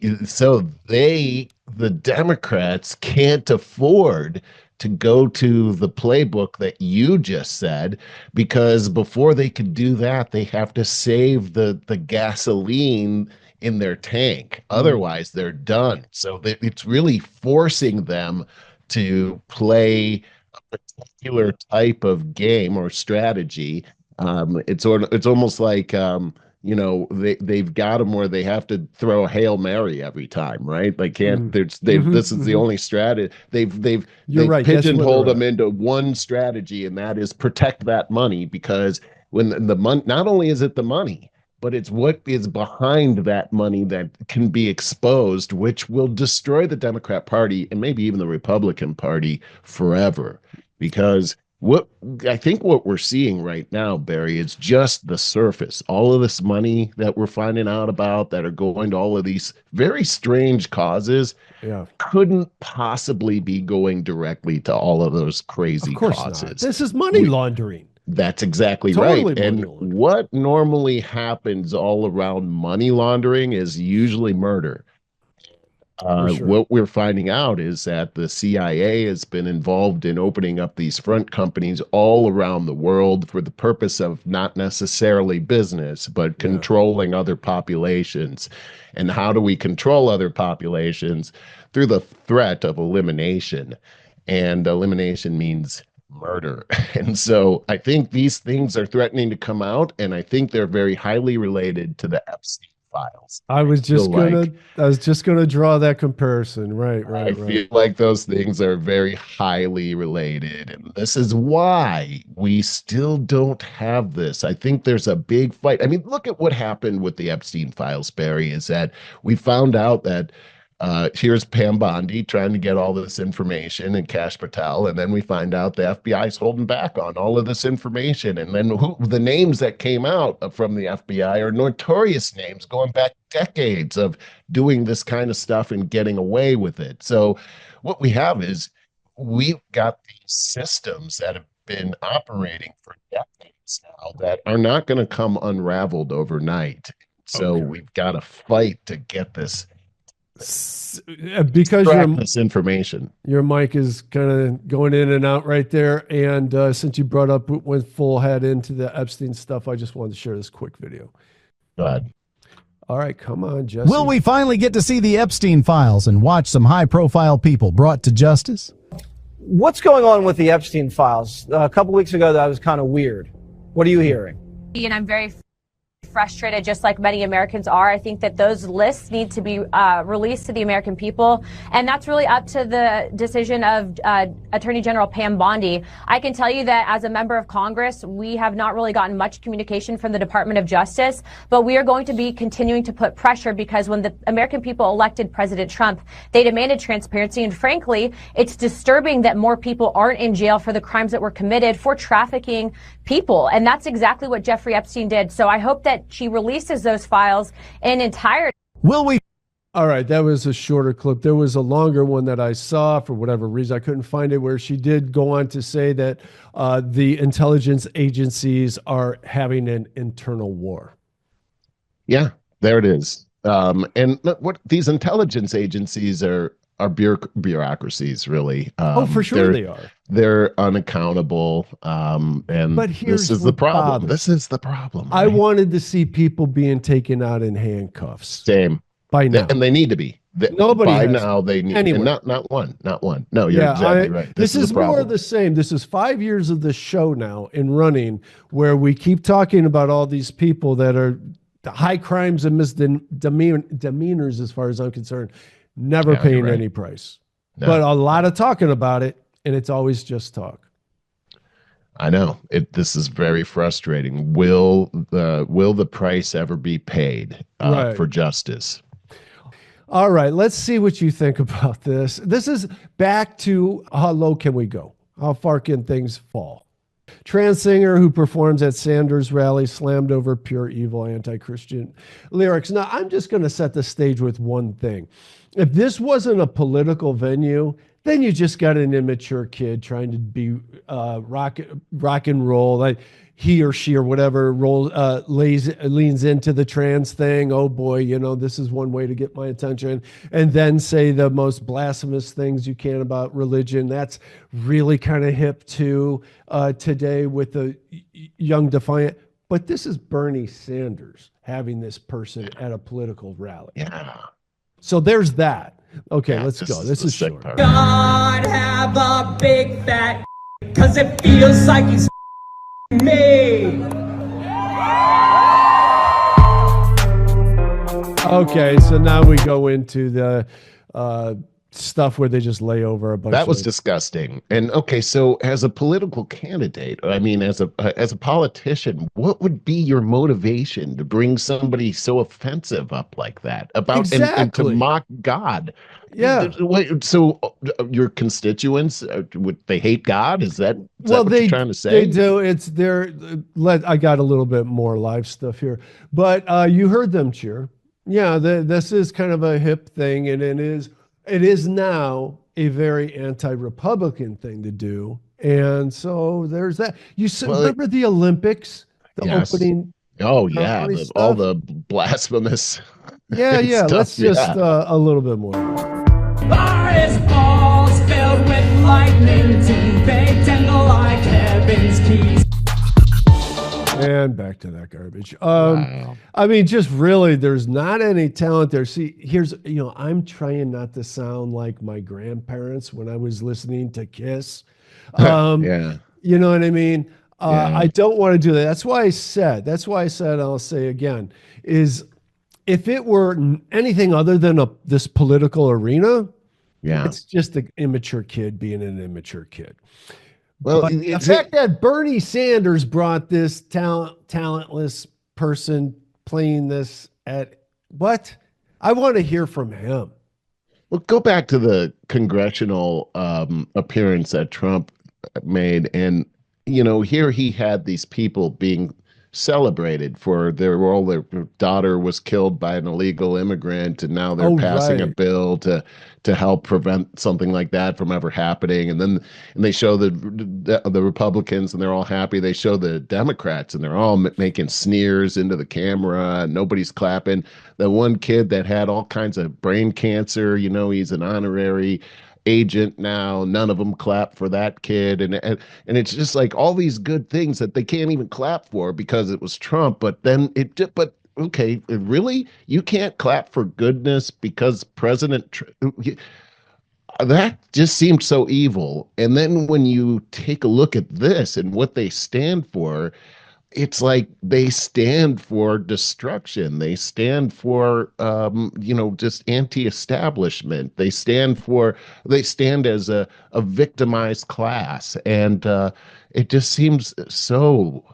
Democrats can't afford to go to the playbook that you just said, because before they could do that, they have to save the gasoline in their tank. Otherwise, they're done. So it's really forcing them to play a particular type of game or strategy. It's almost like they've got them where they have to throw a Hail Mary every time, right? They can't. This is the only strategy. They've pigeonholed them into one strategy, and that is protect that money, because when the money, not only is it the money, but it's what is behind that money that can be exposed, which will destroy the Democrat Party and maybe even the Republican Party forever. Because what we're seeing right now, Barry, is just the surface. All of this money that we're finding out about that are going to all of these very strange causes couldn't possibly be going directly to all of those crazy causes. Not. This is money laundering. That's exactly right. And what normally happens all around money laundering is usually murder. What we're finding out is that the CIA has been involved in opening up these front companies all around the world for the purpose of not necessarily business, but controlling other populations. And how do we control other populations? Through the threat of elimination. And elimination means murder. And so I think these things are threatening to come out, and I think they're very highly related to the Epstein files. I was just gonna draw that comparison. Right. I feel like those things are very highly related, and this is why we still don't have this. I think there's a big fight. I mean, look at what happened with the Epstein files, Barry, is that we found out that here's Pam Bondi trying to get all this information and Kash Patel, and then we find out the FBI is holding back on all of this information. And then the names that came out from the FBI are notorious names going back decades of doing this kind of stuff and getting away with it. So what we have is we've got these systems that have been operating for decades now that are not going to come unraveled overnight. So we've got to fight to get this Because misinformation. Your mic is kind of going in and out right there. And since you brought up, went full head into the Epstein stuff, I just wanted to share this quick video. Go ahead. All right, come on, Jesse. Will we finally get to see the Epstein files and watch some high-profile people brought to justice? What's going on with the Epstein files? A couple weeks ago, that was kind of weird. What are you hearing? And I'm very frustrated, just like many Americans are. I think that those lists need to be released to the American people, and that's really up to the decision of Attorney General Pam Bondi. I can tell you that as a member of Congress, we have not really gotten much communication from the Department of Justice, but we are going to be continuing to put pressure, because when the American people elected President Trump, they demanded transparency, and frankly, it's disturbing that more people aren't in jail for the crimes that were committed for trafficking people, and that's exactly what Jeffrey Epstein did. So I hope that she releases those files in entirety. Will we? All right, that was a shorter clip. There was a longer one that I saw for whatever reason. I couldn't find it, where she did go on to say that the intelligence agencies are having an internal war. Yeah, there it is. And what these intelligence agencies are bureaucracies, really. For sure they are. They're unaccountable. And but this is the problem. This is the problem. Right? I wanted to see people being taken out in handcuffs. Same. By now. And they need to be. Nobody by has. Now they need. Anyway. And not one. No, you're exactly right. This is more of the same. This is 5 years of the show now in running, where we keep talking about all these people that are high crimes and misdemeanors, as far as I'm concerned, never paying any price. No. But a lot of talking about it, and it's always just talk. I know this is very frustrating. Will the price ever be paid for justice? All right, let's see what you think about this. This is back to how low can we go? How far can things fall? Trans singer who performs at Sanders rally slammed over pure evil anti-Christian lyrics. Now, I'm just going to set the stage with one thing. If this wasn't a political venue, then you just got an immature kid trying to be rock and roll, like he or she or whatever leans into the trans thing. Oh boy, this is one way to get my attention, and then say the most blasphemous things you can about religion. That's really kind of hip too today with the young defiant. But this is Bernie Sanders having this person at a political rally. Yeah. So there's that. Okay, let's go. This is short. God have a big fat, cause it feels like he's me. Okay, so now we go into the stuff where they just lay over a bunch. That was disgusting. And okay, so as a political candidate, I mean, as a politician, what would be your motivation to bring somebody so offensive up like that about and to mock God? Yeah. So your constituents, would they hate God? Is that what you're trying to say? They do. It's I got a little bit more live stuff here, but you heard them cheer. Yeah, this is kind of a hip thing, and it is now a very anti-Republican thing to do. And so there's that. Remember the Olympics, the opening? Oh yeah, all the blasphemous. Yeah. Let's just a little bit more. Boris balls filled with lightning, too big to like heaven's keys. And back to that garbage. Wow. I mean, just really, there's not any talent there. See, here's, I'm trying not to sound like my grandparents when I was listening to Kiss. Yeah. You know what I mean? I don't want to do that. That's why I said, I'll say again, is if it were anything other than this political arena, it's just an immature kid being an immature kid. Well, the fact that Bernie Sanders brought this talentless person playing this at what? I want to hear from him. Well, go back to the congressional appearance that Trump made. And, here he had these people being celebrated for their daughter was killed by an illegal immigrant, and now they're Oh, passing a right. bill to help prevent something like that from ever happening. And they show the Republicans, and they're all happy. They show the Democrats, and they're all making sneers into the camera, and nobody's clapping. The one kid that had all kinds of brain cancer, he's an honorary agent now. None of them clap for that kid, and it's just like all these good things that they can't even clap for because it was Trump. But okay, really, you can't clap for goodness because that just seemed so evil. And then when you take a look at this and what they stand for, it's like they stand for destruction. They stand for, just anti-establishment. They stand as a victimized class. And it just seems so,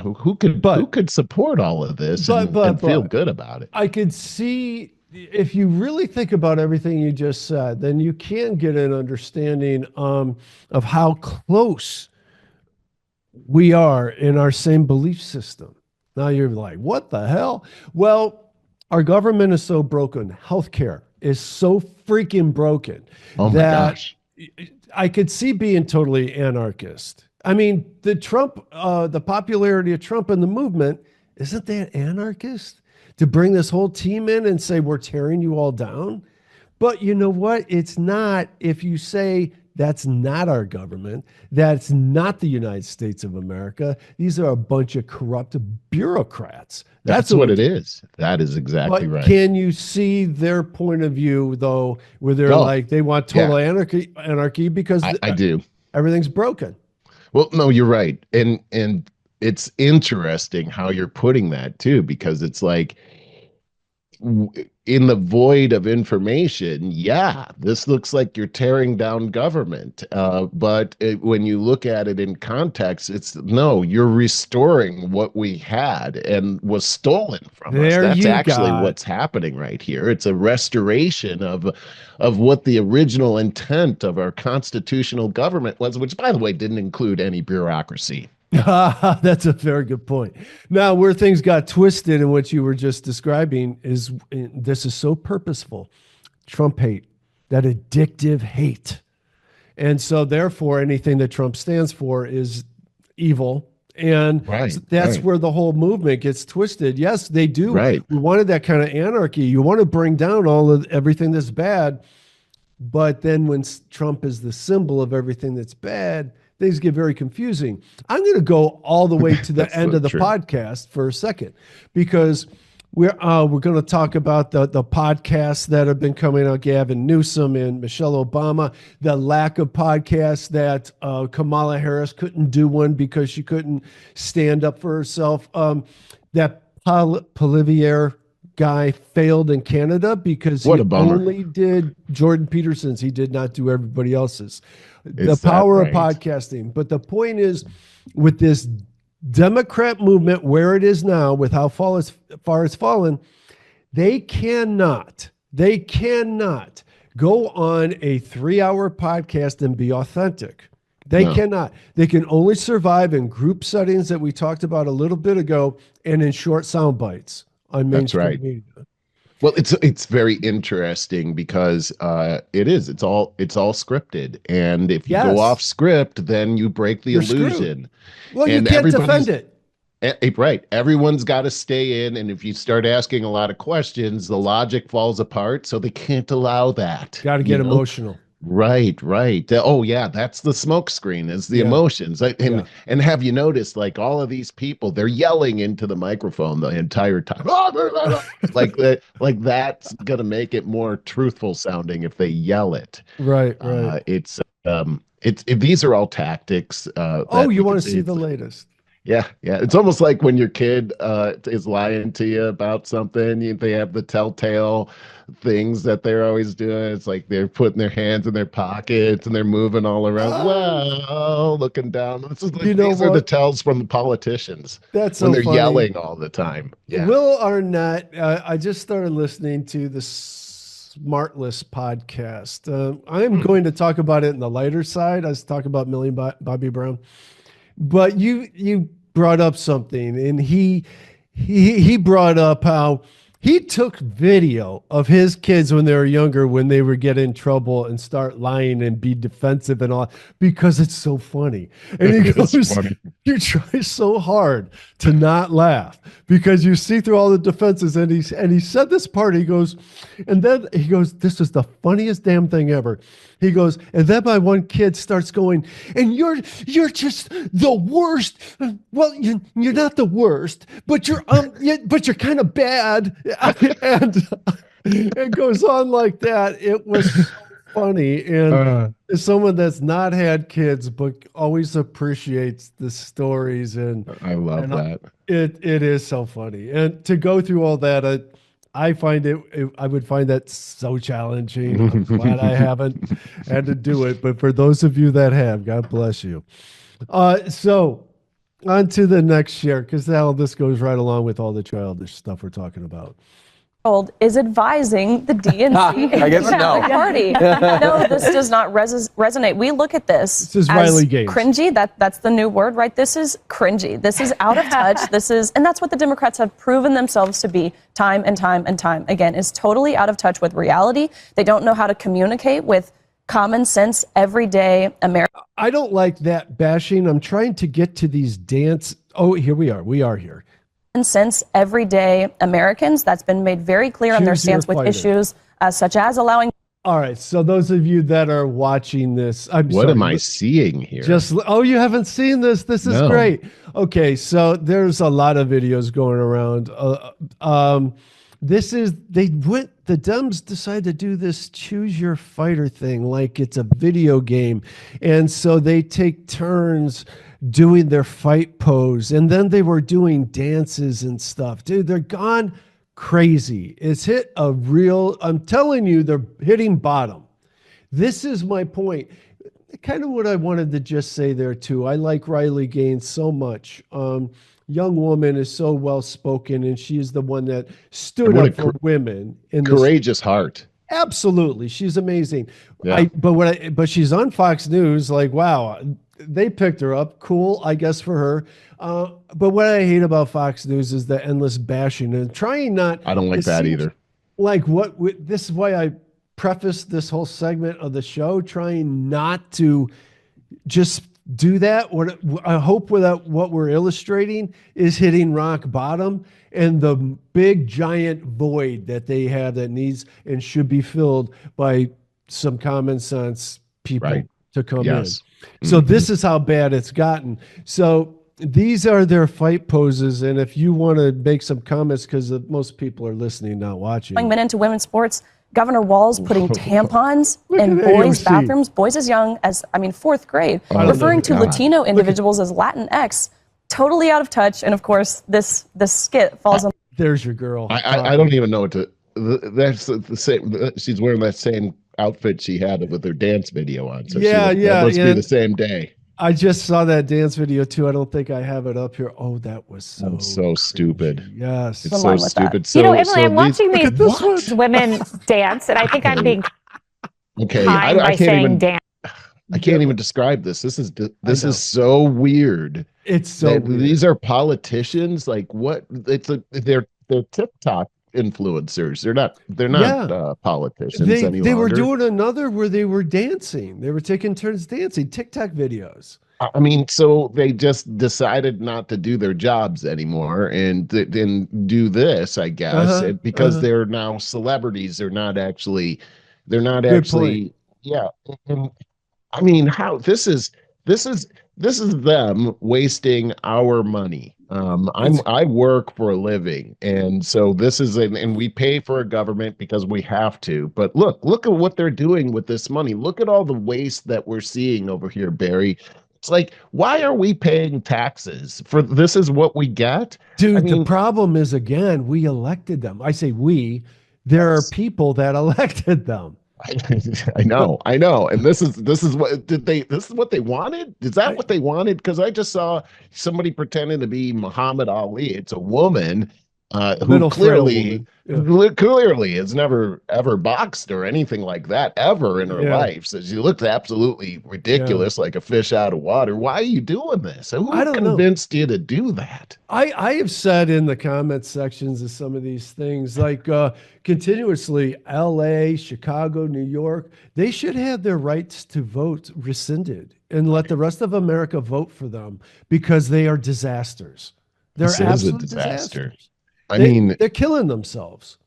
who could support all of this and feel good about it? I could see, if you really think about everything you just said, then you can get an understanding of how close we are in our same belief system. Now you're like, what the hell? Well, our government is so broken. Healthcare is so freaking broken that I could see being totally anarchist. I mean, the popularity of Trump and the movement, isn't that anarchist? To bring this whole team in and say, we're tearing you all down. But you know what? It's not. If you say that's not our government, that's not the United States of America, these are a bunch of corrupt bureaucrats. That's what it is. That is exactly right. Can you see their point of view, though, where they're like, they want total anarchy because I do. Everything's broken. Well, no, you're right. And it's interesting how you're putting that too, because it's like, in the void of information, this looks like you're tearing down government. But when you look at it in context, you're restoring what we had and was stolen from us. That's actually what's happening right here. It's a restoration of what the original intent of our constitutional government was, which, by the way, didn't include any bureaucracy. That's a very good point. Now, where things got twisted and what you were just describing is, this is so purposeful. Trump hate, that addictive hate. And so therefore, anything that Trump stands for is evil. And that's where the whole movement gets twisted. Yes, they do. Right. We wanted that kind of anarchy. You want to bring down everything that's bad. But then when Trump is the symbol of everything that's bad, things get very confusing. I'm going to go all the way to the end of the podcast for a second, because we're going to talk about the podcasts that have been coming out, Gavin Newsom and Michelle Obama, the lack of podcasts that Kamala Harris couldn't do one because she couldn't stand up for herself. That Polivier guy failed in Canada because he only did Jordan Peterson's. He did not do everybody else's. The power of podcasting. But the point is, with this Democrat movement where it is now, with how far it's fallen, they cannot go on a 3-hour podcast and be authentic. They cannot. They can only survive in group settings that we talked about a little bit ago, and in short sound bites on mainstream media. Well, it's very interesting because it's all scripted, and if you go off script, then you break the illusion. Well, you can't defend it. Right. Everyone's got to stay in, and if you start asking a lot of questions, the logic falls apart, so they can't allow that. Got to get emotional. Right. Oh yeah, that's the smoke screen, is the emotions. And have you noticed, like, all of these people, they're yelling into the microphone the entire time. like that's gonna make it more truthful sounding if they yell it. Right. These are all tactics. You want to see the latest? Yeah. It's almost like when your kid is lying to you about something. They have the telltale things that they're always doing. It's like they're putting their hands in their pockets and they're moving all around. Wow, looking down. These are the tells from the politicians. That's when so they're yelling all the time. Yeah. Will Arnett, I just started listening to the Smartless podcast. I'm going to talk about it in the lighter side. I was talking about Millie Bobbie Brown. But you brought up something, and he brought up how he took video of his kids when they were younger, when they would get in trouble and start lying and be defensive and all, because it's so funny. And he goes, you try so hard to not laugh because you see through all the defenses. And he said this part, he goes, this is the funniest damn thing ever. He goes, and then my one kid starts going, and you're just the worst. Well, you're not the worst, but you're kind of bad. And it goes on like that. It was so funny. And as someone that's not had kids, but always appreciates the stories, and I love that. It is so funny. And to go through all that, I would find that so challenging. I'm glad I haven't had to do it. But for those of you that have, God bless you. So on to the next share, because now this goes right along with all the childish stuff we're talking about. Is advising the DNC I guess no. party. No, this does not resonate. We look at this is as Riley Gaines. Cringy. That's the new word, right? This is cringy. This is out of touch. And that's what the Democrats have proven themselves to be time and time and time again, is totally out of touch with reality. They don't know how to communicate with common sense, everyday American. I don't like that bashing. I'm trying to get to these dance. Oh, here we are. We are here. Sense everyday Americans. That's been made very clear on their stance with issues such as allowing. All right. So those of you that are watching this, what am I seeing here? You haven't seen this. This is great. Okay. So there's a lot of videos going around. The Dems decided to do this choose your fighter thing like it's a video game. And so they take turns doing their fight pose, and then they were doing dances and stuff. Dude, they're gone crazy. It's hit a real, I'm telling you, they're hitting bottom. This is my point. Kind of what I wanted to just say there too. I like Riley Gaines so much. Young woman is so well spoken, and she is the one that stood up for women in courageous heart. Absolutely, she's amazing. Yeah. But she's on Fox News. Like, wow, they picked her up. Cool, I guess, for her. But what I hate about Fox News is the endless bashing and trying not. I don't like that either. Like this is why I prefaced this whole segment of the show, trying not to just do that. What I hope without what we're illustrating is hitting rock bottom and the big giant void that they have that needs and should be filled by some common sense people to come in. So this is how bad it's gotten. So these are their fight poses. And if you want to make some comments, because most people are listening, not watching. Men into women's sports. Governor Walz putting tampons in boys' bathrooms, boys as young as, fourth grade, referring to Latino individuals as Latinx, totally out of touch. And of course, this skit falls on. There's your girl. I don't even know what to. That's the same. She's wearing that same outfit she had with her dance video on. So it must be the same day. I just saw that dance video too. I don't think I have it up here. Oh, that was so stupid. Yes, it's so stupid. Emily, I'm watching these women dance, and I think I'm being I can't even describe this. This is so weird. It's so weird. These are politicians. Like what? They're TikTok influencers. They're not politicians any longer. They were doing another where they were dancing. They were taking turns dancing. TikTok videos. So they just decided not to do their jobs anymore and do this, I guess, because they're now celebrities. They're not actually. Yeah. And how this is them wasting our money. I work for a living, and so this is and we pay for a government because we have to. But look at what they're doing with this money. Look at all the waste that we're seeing over here, Barry. It's like, why are we paying taxes for this? Is what we get, dude. The problem is, again, we elected them. I say we. There are people that elected them. I know, and this is what this is what they wanted. Is that what they wanted? Because I just saw somebody pretending to be Muhammad Ali. It's a woman, who clearly has never ever boxed or anything like that ever in her life. So she looked absolutely ridiculous, like a fish out of water. Why are you doing this? Who convinced you to do that? I have said in the comment sections of some of these things, like continuously, LA, Chicago, New York, they should have their rights to vote rescinded and let the rest of America vote for them because they are disasters. They're absolute disasters. I mean, they're killing themselves.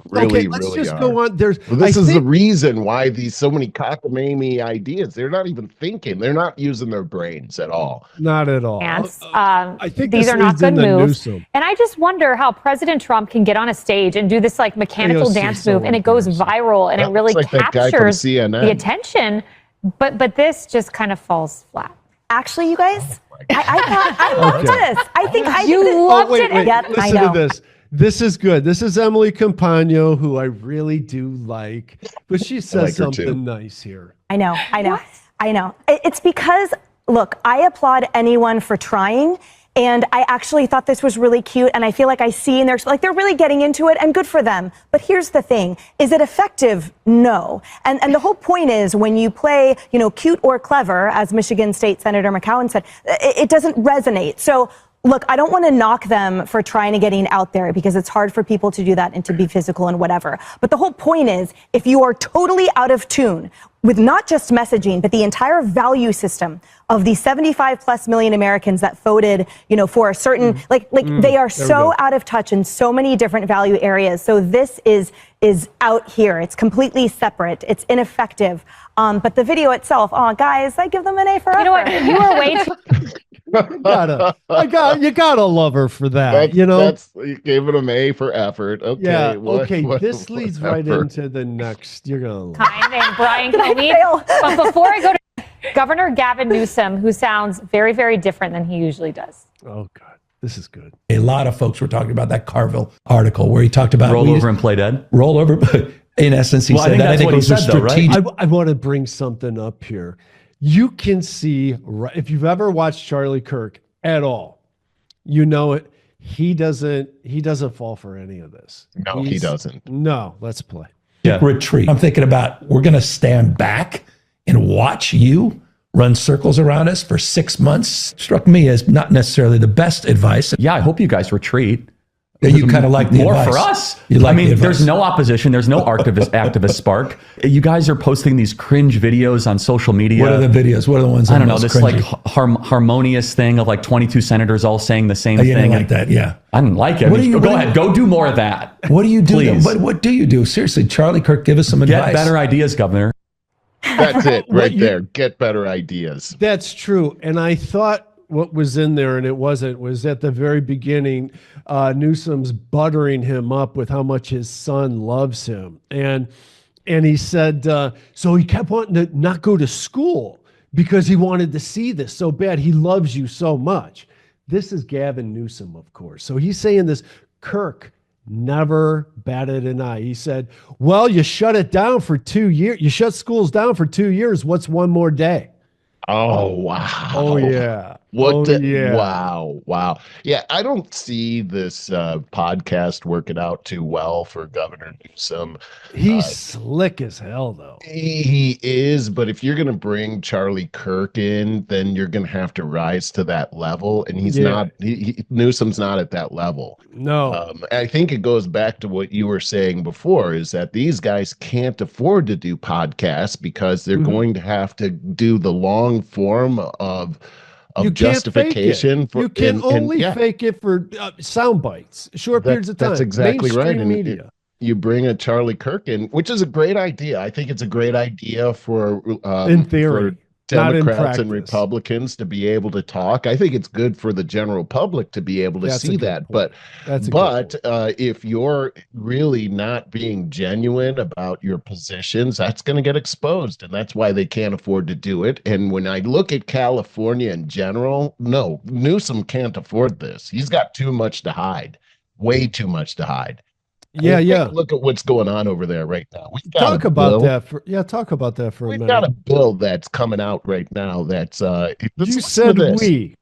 Really, let's really just are. go on. This is the reason why these so many cockamamie ideas. They're not even thinking. They're not using their brains at all. Not at all. I think these are not good moves. And I just wonder how President Trump can get on a stage and do this like mechanical dance move, and it goes viral, and it really captures the attention. But this just kind of falls flat. Actually, you guys, I loved this. I think you loved it. Yep, listen to this. This is good. This is Emily Campagno, who I really do like, but she says something nice here. I know. It's because, look, I applaud anyone for trying. And I actually thought this was really cute. And I feel like I see, and they're really getting into it, and good for them. But here's the thing. Is it effective? No. And the whole point is when you play, cute or clever, as Michigan State Senator McCowan said, it doesn't resonate. So look, I don't want to knock them for trying to getting out there because it's hard for people to do that and to be physical and whatever. But the whole point is if you are totally out of tune with not just messaging, but the entire value system of the 75 plus million Americans that voted, for a certain, they are so out of touch in so many different value areas. So this is out here. It's completely separate. It's ineffective. But the video itself, guys, I give them an A for effort. You know what? You are way too... you gotta love her for that. You gave it an A for effort. Okay. Yeah. This leads right into the next. You're gonna kind and Brian Comey. But before I go to Governor Gavin Newsom, who sounds very, very different than he usually does. Oh God, this is good. A lot of folks were talking about that Carville article where he talked about roll over and play dead. Roll over, but in essence, he said that. I think it was a strategic. I want to bring something up here. You can see, if you've ever watched Charlie Kirk at all, it. He doesn't fall for any of this. No, he doesn't. No, let's play. Yeah. Retreat. I'm thinking about, we're going to stand back and watch you run circles around us for 6 months. Struck me as not necessarily the best advice. Yeah, I hope you guys retreat. You kind of like the more advice. For us. Like there's no opposition. There's no activist spark. You guys are posting these cringe videos on social media. What are the videos? What are the ones? I don't know. This cringy? Harmonious thing of 22 senators all saying the same thing. You didn't like that, yeah. I didn't like it. Go ahead. Go do more of that. What do you do? What do you do? Seriously, Charlie Kirk, give us some advice. Get better ideas, Governor. That's it right there. Get better ideas. That's true. And I thought what was in there, and it wasn't, was at the very beginning, Newsom's buttering him up with how much his son loves him. And he said, so he kept wanting to not go to school because he wanted to see this so bad. He loves you so much. This is Gavin Newsom, of course. So he's saying this. Kirk never batted an eye. He said, well, you shut it down for 2 years. You shut schools down for 2 years. What's one more day? Oh, wow. Oh, yeah. Wow. Yeah, I don't see this podcast working out too well for Governor Newsom. He's slick as hell, though. He is, but if you're going to bring Charlie Kirk in, then you're going to have to rise to that level, and he's not. Newsom's not at that level. No. I think it goes back to what you were saying before, is that these guys can't afford to do podcasts because they're going to have to do the long form of justification. You can only fake it for sound bites, short periods of time. That's exactly right. And media. You bring a Charlie Kirk in, which is a great idea. I think it's a great idea for in theory. For Democrats and Republicans to be able to talk. I think it's good for the general public to be able to see that. But if you're really not being genuine about your positions, that's going to get exposed. And that's why they can't afford to do it. And when I look at California in general, no, Newsom can't afford this. He's got too much to hide, way too much to hide. Yeah. Look at what's going on over there right now. Talk about that for a minute. We've got a bill that's coming out right now. That's you said we.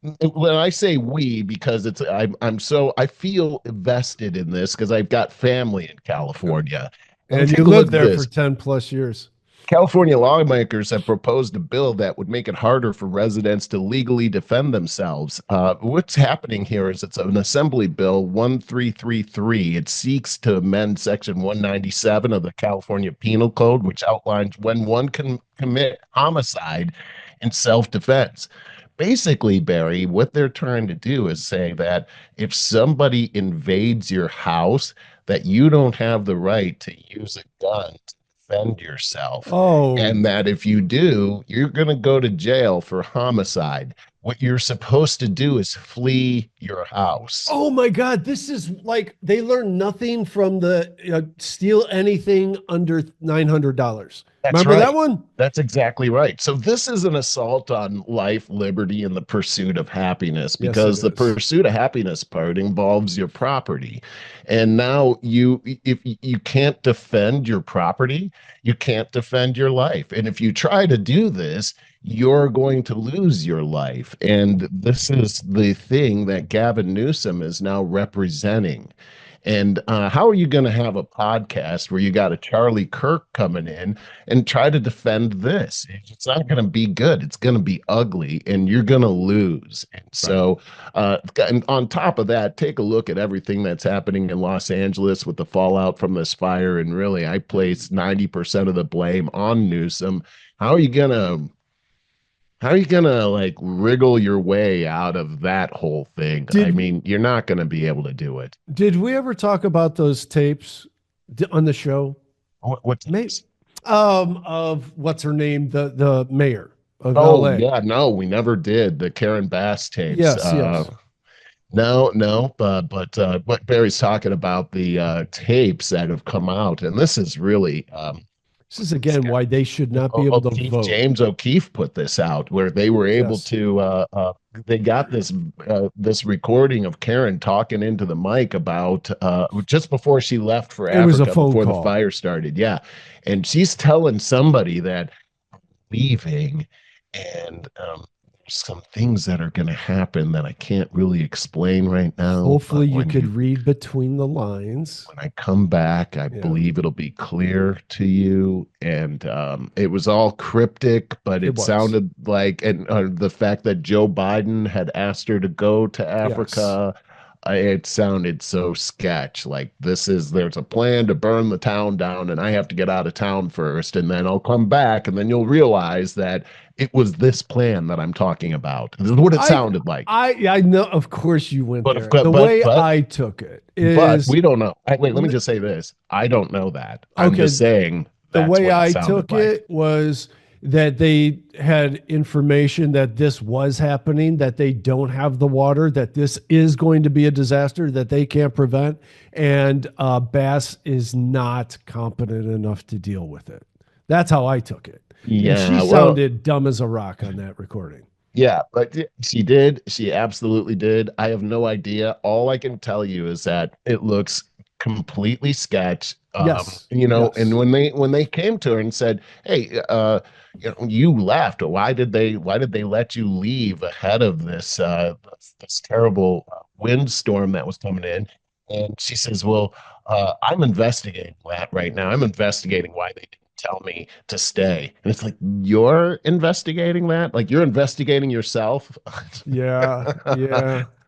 when I say we, because I feel vested in this because I've got family in California. And you lived there for 10 plus years. California lawmakers have proposed a bill that would make it harder for residents to legally defend themselves. What's happening here is it's an Assembly Bill 1333. It seeks to amend Section 197 of the California Penal Code, which outlines when one can commit homicide in self-defense. Basically, Barry, what they're trying to do is say that if somebody invades your house, that you don't have the right to use a gun to defend yourself. Oh. And that if you do, you're going to go to jail for homicide. What you're supposed to do is flee your house. Oh my God, this is like they learned nothing from the steal anything under $900. Remember that one? That's exactly right. So this is an assault on life, liberty, and the pursuit of happiness, because the pursuit of happiness part involves your property. And now if you can't defend your property, you can't defend your life. And if you try to do this, you're going to lose your life. And this is the thing that Gavin Newsom is now representing. And how are you going to have a podcast where you got a Charlie Kirk coming in and try to defend this? It's not going to be good. It's going to be ugly, and you're going to lose. And so and on top of that, take a look at everything that's happening in Los Angeles with the fallout from this fire. And really, I place 90% of the blame on Newsom. How are you going to like wriggle your way out of that whole thing? I mean, you're not going to be able to do it. Did we ever talk about those tapes on the show? What tapes? Of what's her name? The mayor of LA. Oh, yeah, no, we never did. The Karen Bass tapes. Yes. No, but what Barry's talking about, the tapes that have come out, and this is really this is again why they should not be able to vote. James O'Keefe put this out, where they were able to. They got this recording of Karen talking into the mic about just before she left for Africa, was a phone before call. The fire started. Yeah, and she's telling somebody that leaving, and some things that are going to happen that I can't really explain right now. Hopefully you could read between the lines. When I come back, I believe it'll be clear to you. And it was all cryptic, but it sounded like, and the fact that Joe Biden had asked her to go to Africa, it sounded so sketch. Like there's a plan to burn the town down, and I have to get out of town first, and then I'll come back, and then you'll realize that it was this plan that I'm talking about. This is what it sounded like. I know, of course you went there. The way I took it is... But we don't know. Wait, let me just say this. I don't know that. I'm just saying the way I took it was that they had information that this was happening, that they don't have the water, that this is going to be a disaster that they can't prevent, and Bass is not competent enough to deal with it. That's how I took it. Yeah, and she sounded dumb as a rock on that recording. Yeah, but she did. She absolutely did. I have no idea. All I can tell you is that it looks completely sketch. Yes. And when they came to her and said, "Hey, you left. Why did they let you leave ahead of this this terrible windstorm that was coming in?" And she says, "Well, I'm investigating that right now. I'm investigating why they didn't tell me to stay." And it's like, you're investigating that? Like you're investigating yourself? Yeah.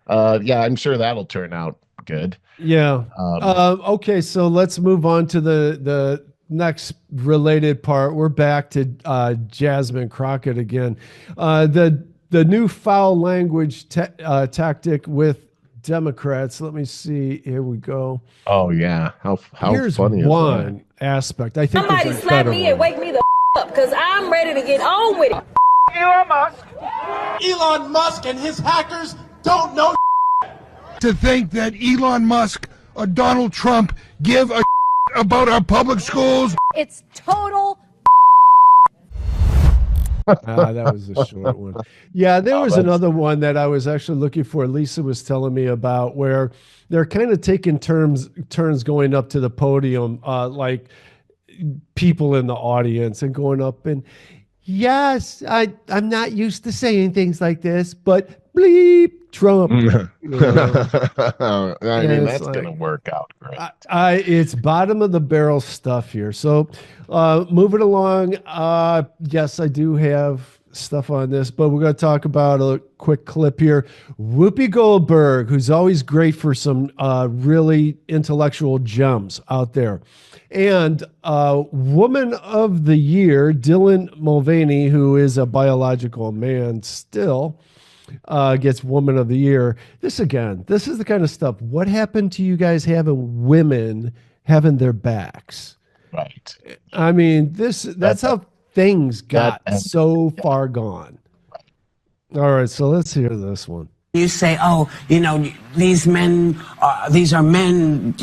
I'm sure that'll turn out good. Yeah. Okay, so let's move on to the next related part. We're back to Jasmine Crockett again. The new foul language tactic with Democrats. Let me see. Here we go. Oh yeah. How Here's funny is one that? aspect. I think Somebody slap me and wake me the up, because I'm ready to get on with it. Elon Musk and his hackers don't know to think that Elon Musk or Donald Trump give a about our public schools. It's total. That was a short one. Yeah, there was another one that I was actually looking for. Lisa was telling me about, where they're kind of taking turns going up to the podium, like people in the audience and going up. And yes, I'm not used to saying things like this, but bleep Trump. I mean, that's like, gonna work out great. It's bottom of the barrel stuff here. So moving along, yes, I do have stuff on this, but we're going to talk about a quick clip here. Whoopie Goldberg, who's always great for some really intellectual gems out there. And Woman of the Year, Dylan Mulvaney, who is a biological man still, gets Woman of the Year. This is the kind of stuff. What happened to you guys having women having their backs? Right. I mean, that's how things got so far gone. All right, so let's hear this one. You say, oh, these are men,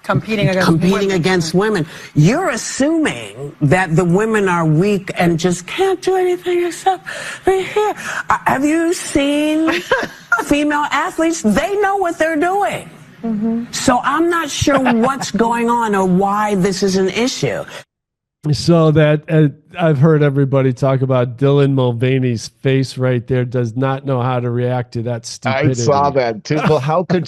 competing against women. You're assuming that the women are weak and just can't do anything except right here. Have you seen female athletes? They know what they're doing. Mm-hmm. So I'm not sure what's going on or why this is an issue. So that I've heard everybody talk about Dylan Mulvaney's face right there, does not know how to react to that stupidity. I saw that too. Well, how could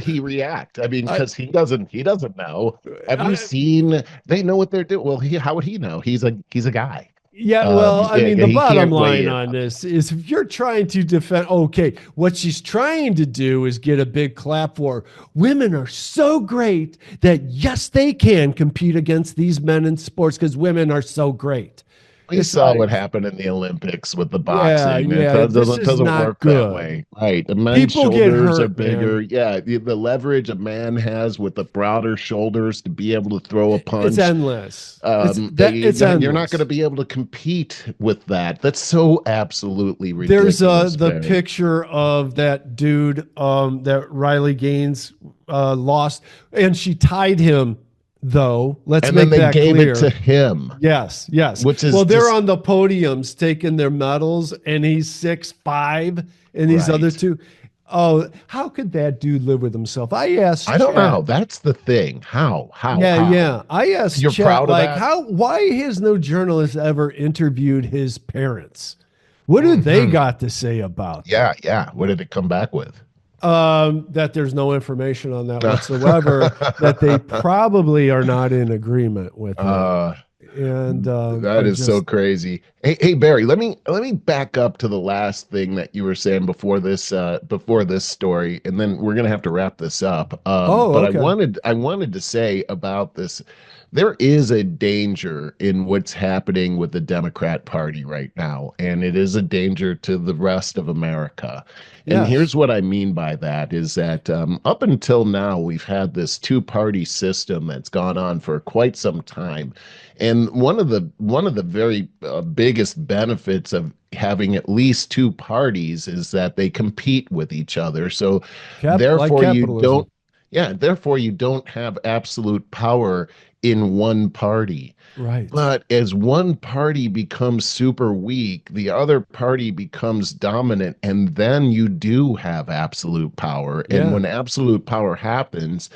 he react? I mean, because he doesn't know. Have you seen? They know what they're doing. Well, how would he know? He's a guy. Yeah, well, I mean, the bottom line on this is if you're trying to defend, okay, what she's trying to do is get a big clap for women are so great that, yes, they can compete against these men in sports because women are so great. We saw what happened in the Olympics with the boxing. It doesn't work that way. Right. The men's shoulders are bigger. Man. Yeah. The leverage a man has with the broader shoulders to be able to throw a punch. It's endless. Endless. You're not going to be able to compete with that. That's so absolutely ridiculous. There's the picture of that dude that Riley Gaines lost, and she tied him. Though, let's make that clear. And then they gave it to him. Yes. Which is they're on the podiums taking their medals, and he's 6'5", and these other two. Oh, how could that dude live with himself? I don't know. That's the thing. How? Yeah. I asked You're Chat, proud of like, that? why has no journalist ever interviewed his parents? What do they got to say about that? Yeah. What did it come back with? That there's no information on that whatsoever, that they probably are not in agreement with it. And that is so crazy. Hey Barry, let me back up to the last thing that you were saying before this story, and then we're gonna have to wrap this up. But okay. I wanted to say about this. There is a danger in what's happening with the Democrat Party right now, and it is a danger to the rest of America. And here's what I mean by that is that up until now, we've had this two-party system that's gone on for quite some time. And one of the very biggest benefits of having at least two parties is that they compete with each other. So therefore you don't have absolute power in one party. Right. But as one party becomes super weak, the other party becomes dominant, and then you do have absolute power. And when absolute power happens,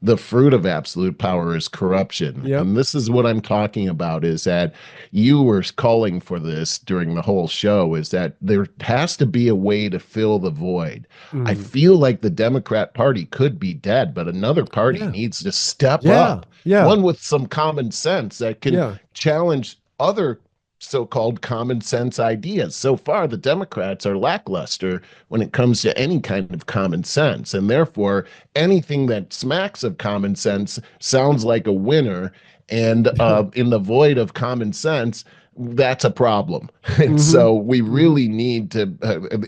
the fruit of absolute power is corruption. Yep. And this is what I'm talking about, is that you were calling for this during the whole show, is that there has to be a way to fill the void. I feel like the Democrat Party could be dead, but another party needs to step up. One with some common sense that can challenge other so-called common sense ideas. So far, the Democrats are lackluster when it comes to any kind of common sense, and therefore anything that smacks of common sense sounds like a winner, and in the void of common sense, that's a problem. And so we really need to,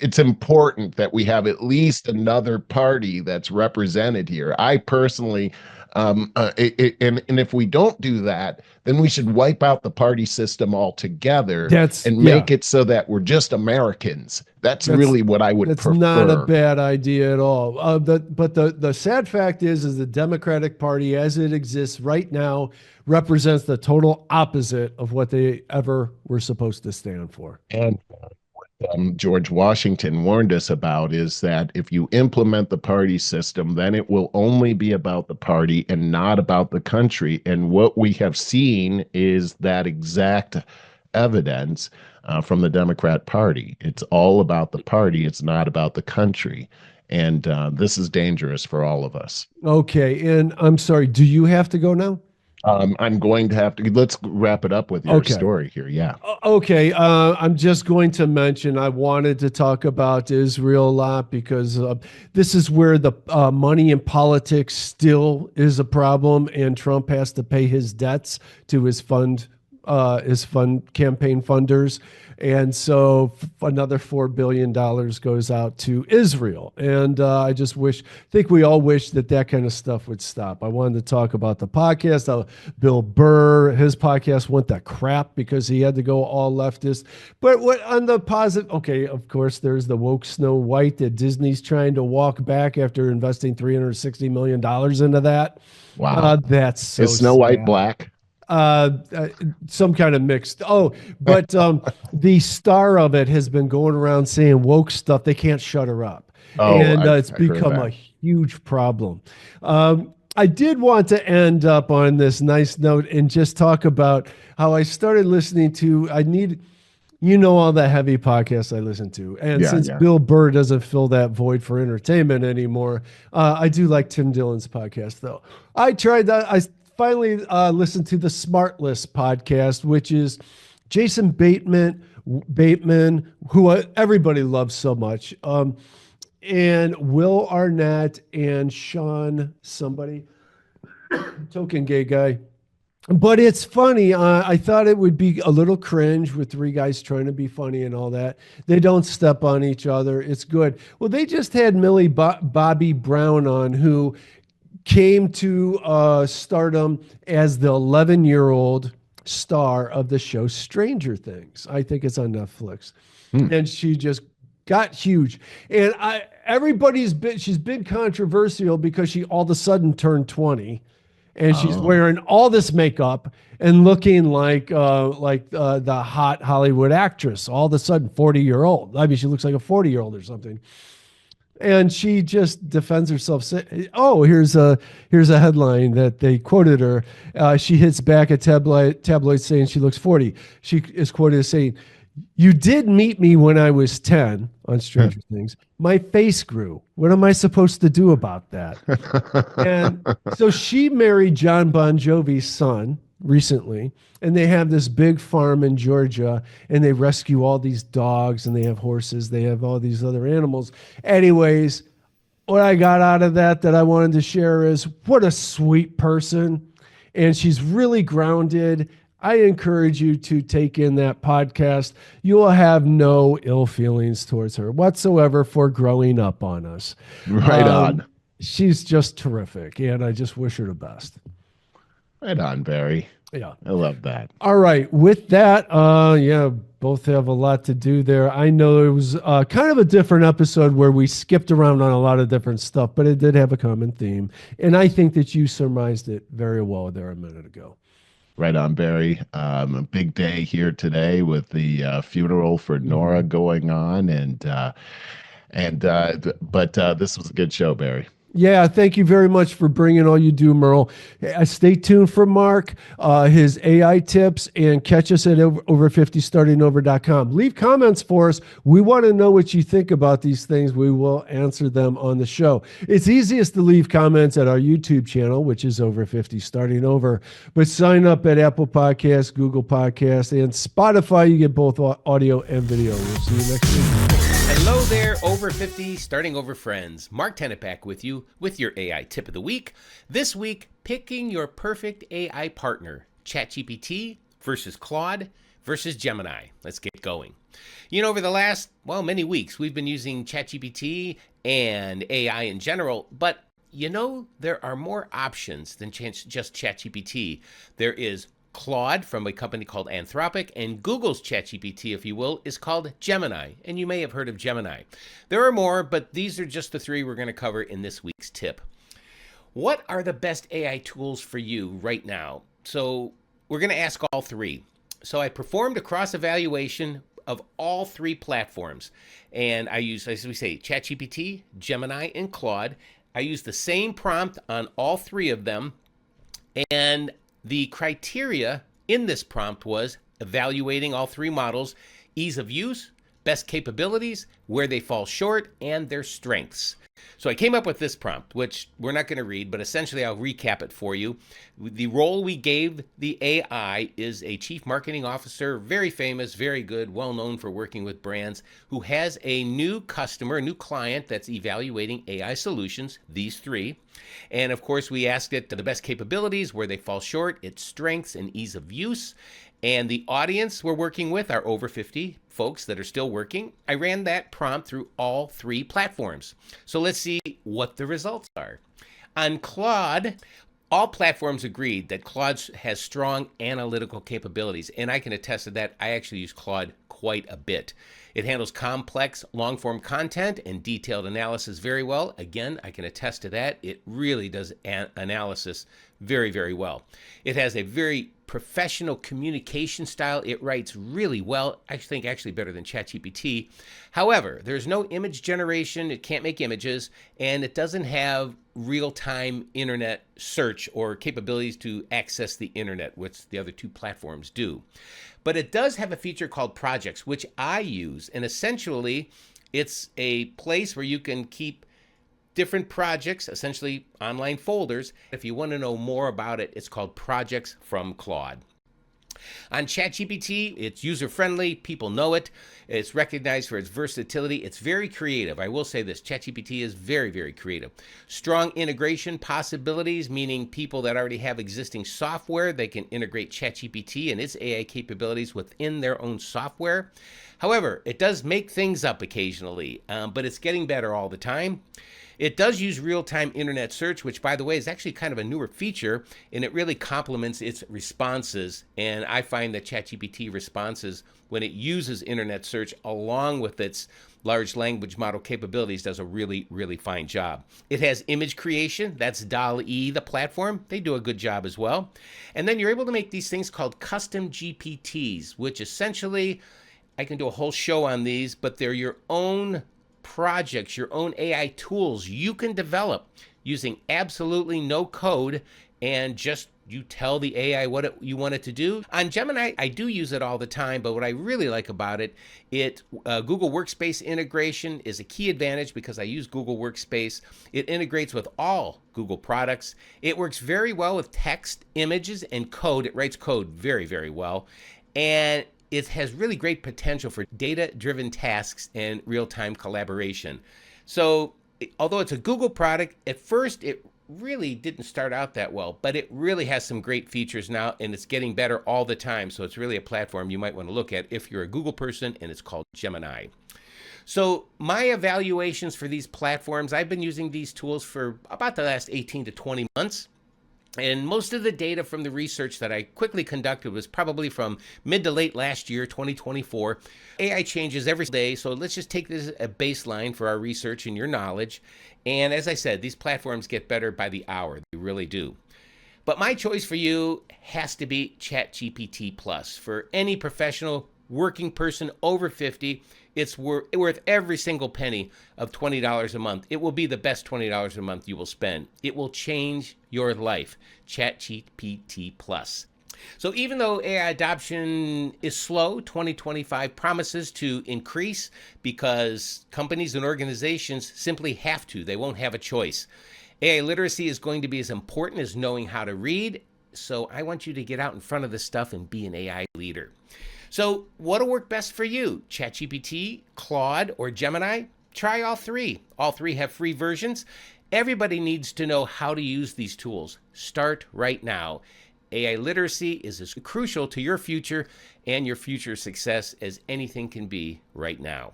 it's important that we have at least another party that's represented here. I personally, and if we don't do that, then we should wipe out the party system altogether and make it so that we're just Americans. That's really what I would prefer. That's not a bad idea at all. But the sad fact is the Democratic Party, as it exists right now, represents the total opposite of what they ever were supposed to stand for. And what George Washington warned us about is that if you implement the party system, then it will only be about the party and not about the country. And what we have seen is that exact evidence from the Democrat Party. It's all about the party. It's not about the country. And this is dangerous for all of us. Okay. And I'm sorry, do you have to go now? I'm going to have to. Let's wrap it up with your story here. Yeah. Okay. I'm just going to mention I wanted to talk about Israel a lot because this is where the money in politics still is a problem, and Trump has to pay his debts to his campaign funders. And so another $4 billion goes out to Israel. And I just think we all wish that kind of stuff would stop. I wanted to talk about the podcast. Bill Burr, his podcast went to crap because he had to go all leftist. But what on the positive, okay, of course, there's the woke Snow White that Disney's trying to walk back after investing $360 million into that. Wow. That's so Is Snow White black? Some kind of mixed. But the star of it has been going around saying woke stuff. They can't shut her up. It's become a huge problem. I did want to end up on this nice note and just talk about how I started listening to, all the heavy podcasts I listen to. And since Bill Burr doesn't fill that void for entertainment anymore, I do like Tim Dillon's podcast, though. I tried that. I finally listened to the Smartless podcast, which is Jason Bateman, who everybody loves so much, and Will Arnett and Sean somebody, token gay guy. But it's funny. I thought it would be a little cringe with three guys trying to be funny and all that. They don't step on each other. It's good. Well, they just had Millie Bobbie Brown on, who came to stardom as the 11-year-old star of the show Stranger Things. I think it's on Netflix. And she just got huge. And she's been controversial because she all of a sudden turned 20. And she's wearing all this makeup and looking like the hot Hollywood actress. All of a sudden, 40-year-old. I mean, she looks like a 40-year-old or something. And she just defends herself. Here's a headline that they quoted her. She hits back at tabloids saying she looks 40. She is quoted as saying, "You did meet me when I was 10 on Stranger Things. My face grew. What am I supposed to do about that?" And so she married John Bon Jovi's son recently, and they have this big farm in Georgia, and they rescue all these dogs, and they have horses, they have all these other animals. Anyways, what I got out of that I wanted to share is what a sweet person, and she's really grounded. I encourage you to take in that podcast. You will have no ill feelings towards her whatsoever for growing up on us. Right on. She's just terrific, and I just wish her the best. Right on, Barry. Yeah. I love that. All right. With that, both have a lot to do there. I know it was kind of a different episode where we skipped around on a lot of different stuff, but it did have a common theme. And I think that you surmised it very well there a minute ago. Right on, Barry. A big day here today with the funeral for Nora going on, but this was a good show, Barry. Yeah, thank you very much for bringing all you do, Merle. Stay tuned for Mark, his AI tips, and catch us at over50startingover.com. Leave comments for us. We want to know what you think about these things. We will answer them on the show. It's easiest to leave comments at our YouTube channel, which is Over 50 Starting Over. But sign up at Apple Podcasts, Google Podcasts, and Spotify. You get both audio and video. We'll see you next week. Hello there, Over 50 Starting Over friends. Mark Tenepack with you with your AI tip of the week. This week, picking your perfect AI partner. ChatGPT versus Claude versus Gemini. Let's get going. Over the last, many weeks, we've been using ChatGPT and AI in general, but there are more options than just ChatGPT. There is Claude from a company called Anthropic, and Google's ChatGPT, if you will, is called Gemini, and you may have heard of Gemini. There are more, but these are just the three we're going to cover in this week's tip. What are the best AI tools for you right now? So we're going to ask all three. So I performed a cross-evaluation of all three platforms, and I used, as we say, ChatGPT, Gemini, and Claude. I used the same prompt on all three of them, and the criteria in this prompt was evaluating all three models: ease of use, best capabilities, where they fall short, and their strengths. So I came up with this prompt, which we're not going to read, but essentially I'll recap it for you. The role we gave the AI is a chief marketing officer, very famous, very good, well known for working with brands, who has a new customer, a new client that's evaluating AI solutions, these three. And of course, we asked it the best capabilities, where they fall short, its strengths, and ease of use. And the audience we're working with are over 50 folks that are still working. I ran that prompt through all three platforms. So let's see what the results are. On Claude, all platforms agreed that Claude has strong analytical capabilities, and I can attest to that. I actually use Claude quite a bit. It handles complex, long-form content and detailed analysis very well. Again, I can attest to that. It really does analysis very, very well. It has a very professional communication style. It writes really well, I think actually better than ChatGPT. However, there's no image generation. It can't make images, and it doesn't have real-time internet search or capabilities to access the internet, which the other two platforms do. But it does have a feature called projects, which I use, and essentially it's a place where you can keep different projects, essentially online folders. If you want to know more about it, it's called Projects from Claude. On ChatGPT, it's user-friendly. People know it. It's recognized for its versatility. It's very creative. I will say this, ChatGPT is very, very creative. Strong integration possibilities, meaning people that already have existing software, they can integrate ChatGPT and its AI capabilities within their own software. However, it does make things up occasionally, but it's getting better all the time. It does use real-time internet search, which, by the way, is actually kind of a newer feature, and it really complements its responses. And I find that ChatGPT responses, when it uses internet search along with its large language model capabilities, does a really, really fine job. It has image creation. That's DALL-E, the platform. They do a good job as well. And then you're able to make these things called custom GPTs, which essentially, I can do a whole show on these, but they're your own projects, your own AI tools you can develop using absolutely no code, and just you tell the AI what you want it to do. On Gemini, I do use it all the time, but what I really like about it, Google Workspace integration is a key advantage because I use Google Workspace. It integrates with all Google products. It works very well with text, images, and code. It writes code very, very well. And it has really great potential for data-driven tasks and real-time collaboration. So although it's a Google product, at first it really didn't start out that well, but it really has some great features now, and it's getting better all the time. So it's really a platform you might want to look at if you're a Google person, and it's called Gemini. So my evaluations for these platforms, I've been using these tools for about the last 18 to 20 months. And most of the data from the research that I quickly conducted was probably from mid to late last year, 2024. AI changes every day, so let's just take this as a baseline for our research and your knowledge. And as I said, these platforms get better by the hour. They really do. But my choice for you has to be ChatGPT Plus. For any professional working person over 50, it's worth every single penny of $20 a month. It will be the best $20 a month you will spend. It will change your life. ChatGPT Plus. So even though AI adoption is slow, 2025 promises to increase because companies and organizations simply have to. They won't have a choice. AI literacy is going to be as important as knowing how to read. So I want you to get out in front of this stuff and be an AI leader. So what'll work best for you? ChatGPT, Claude, or Gemini? Try all three. All three have free versions. Everybody needs to know how to use these tools. Start right now. AI literacy is as crucial to your future and your future success as anything can be right now.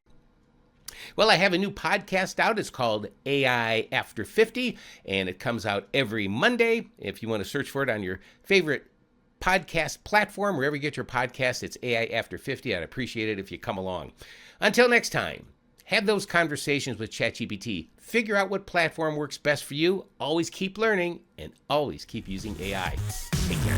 Well, I have a new podcast out. It's called AI After 50, and it comes out every Monday. If you want to search for it on your favorite podcast platform, wherever you get your podcasts, it's AI After 50. I'd appreciate it if you come along. Until next time, have those conversations with ChatGPT. Figure out what platform works best for you. Always keep learning and always keep using AI. Take care.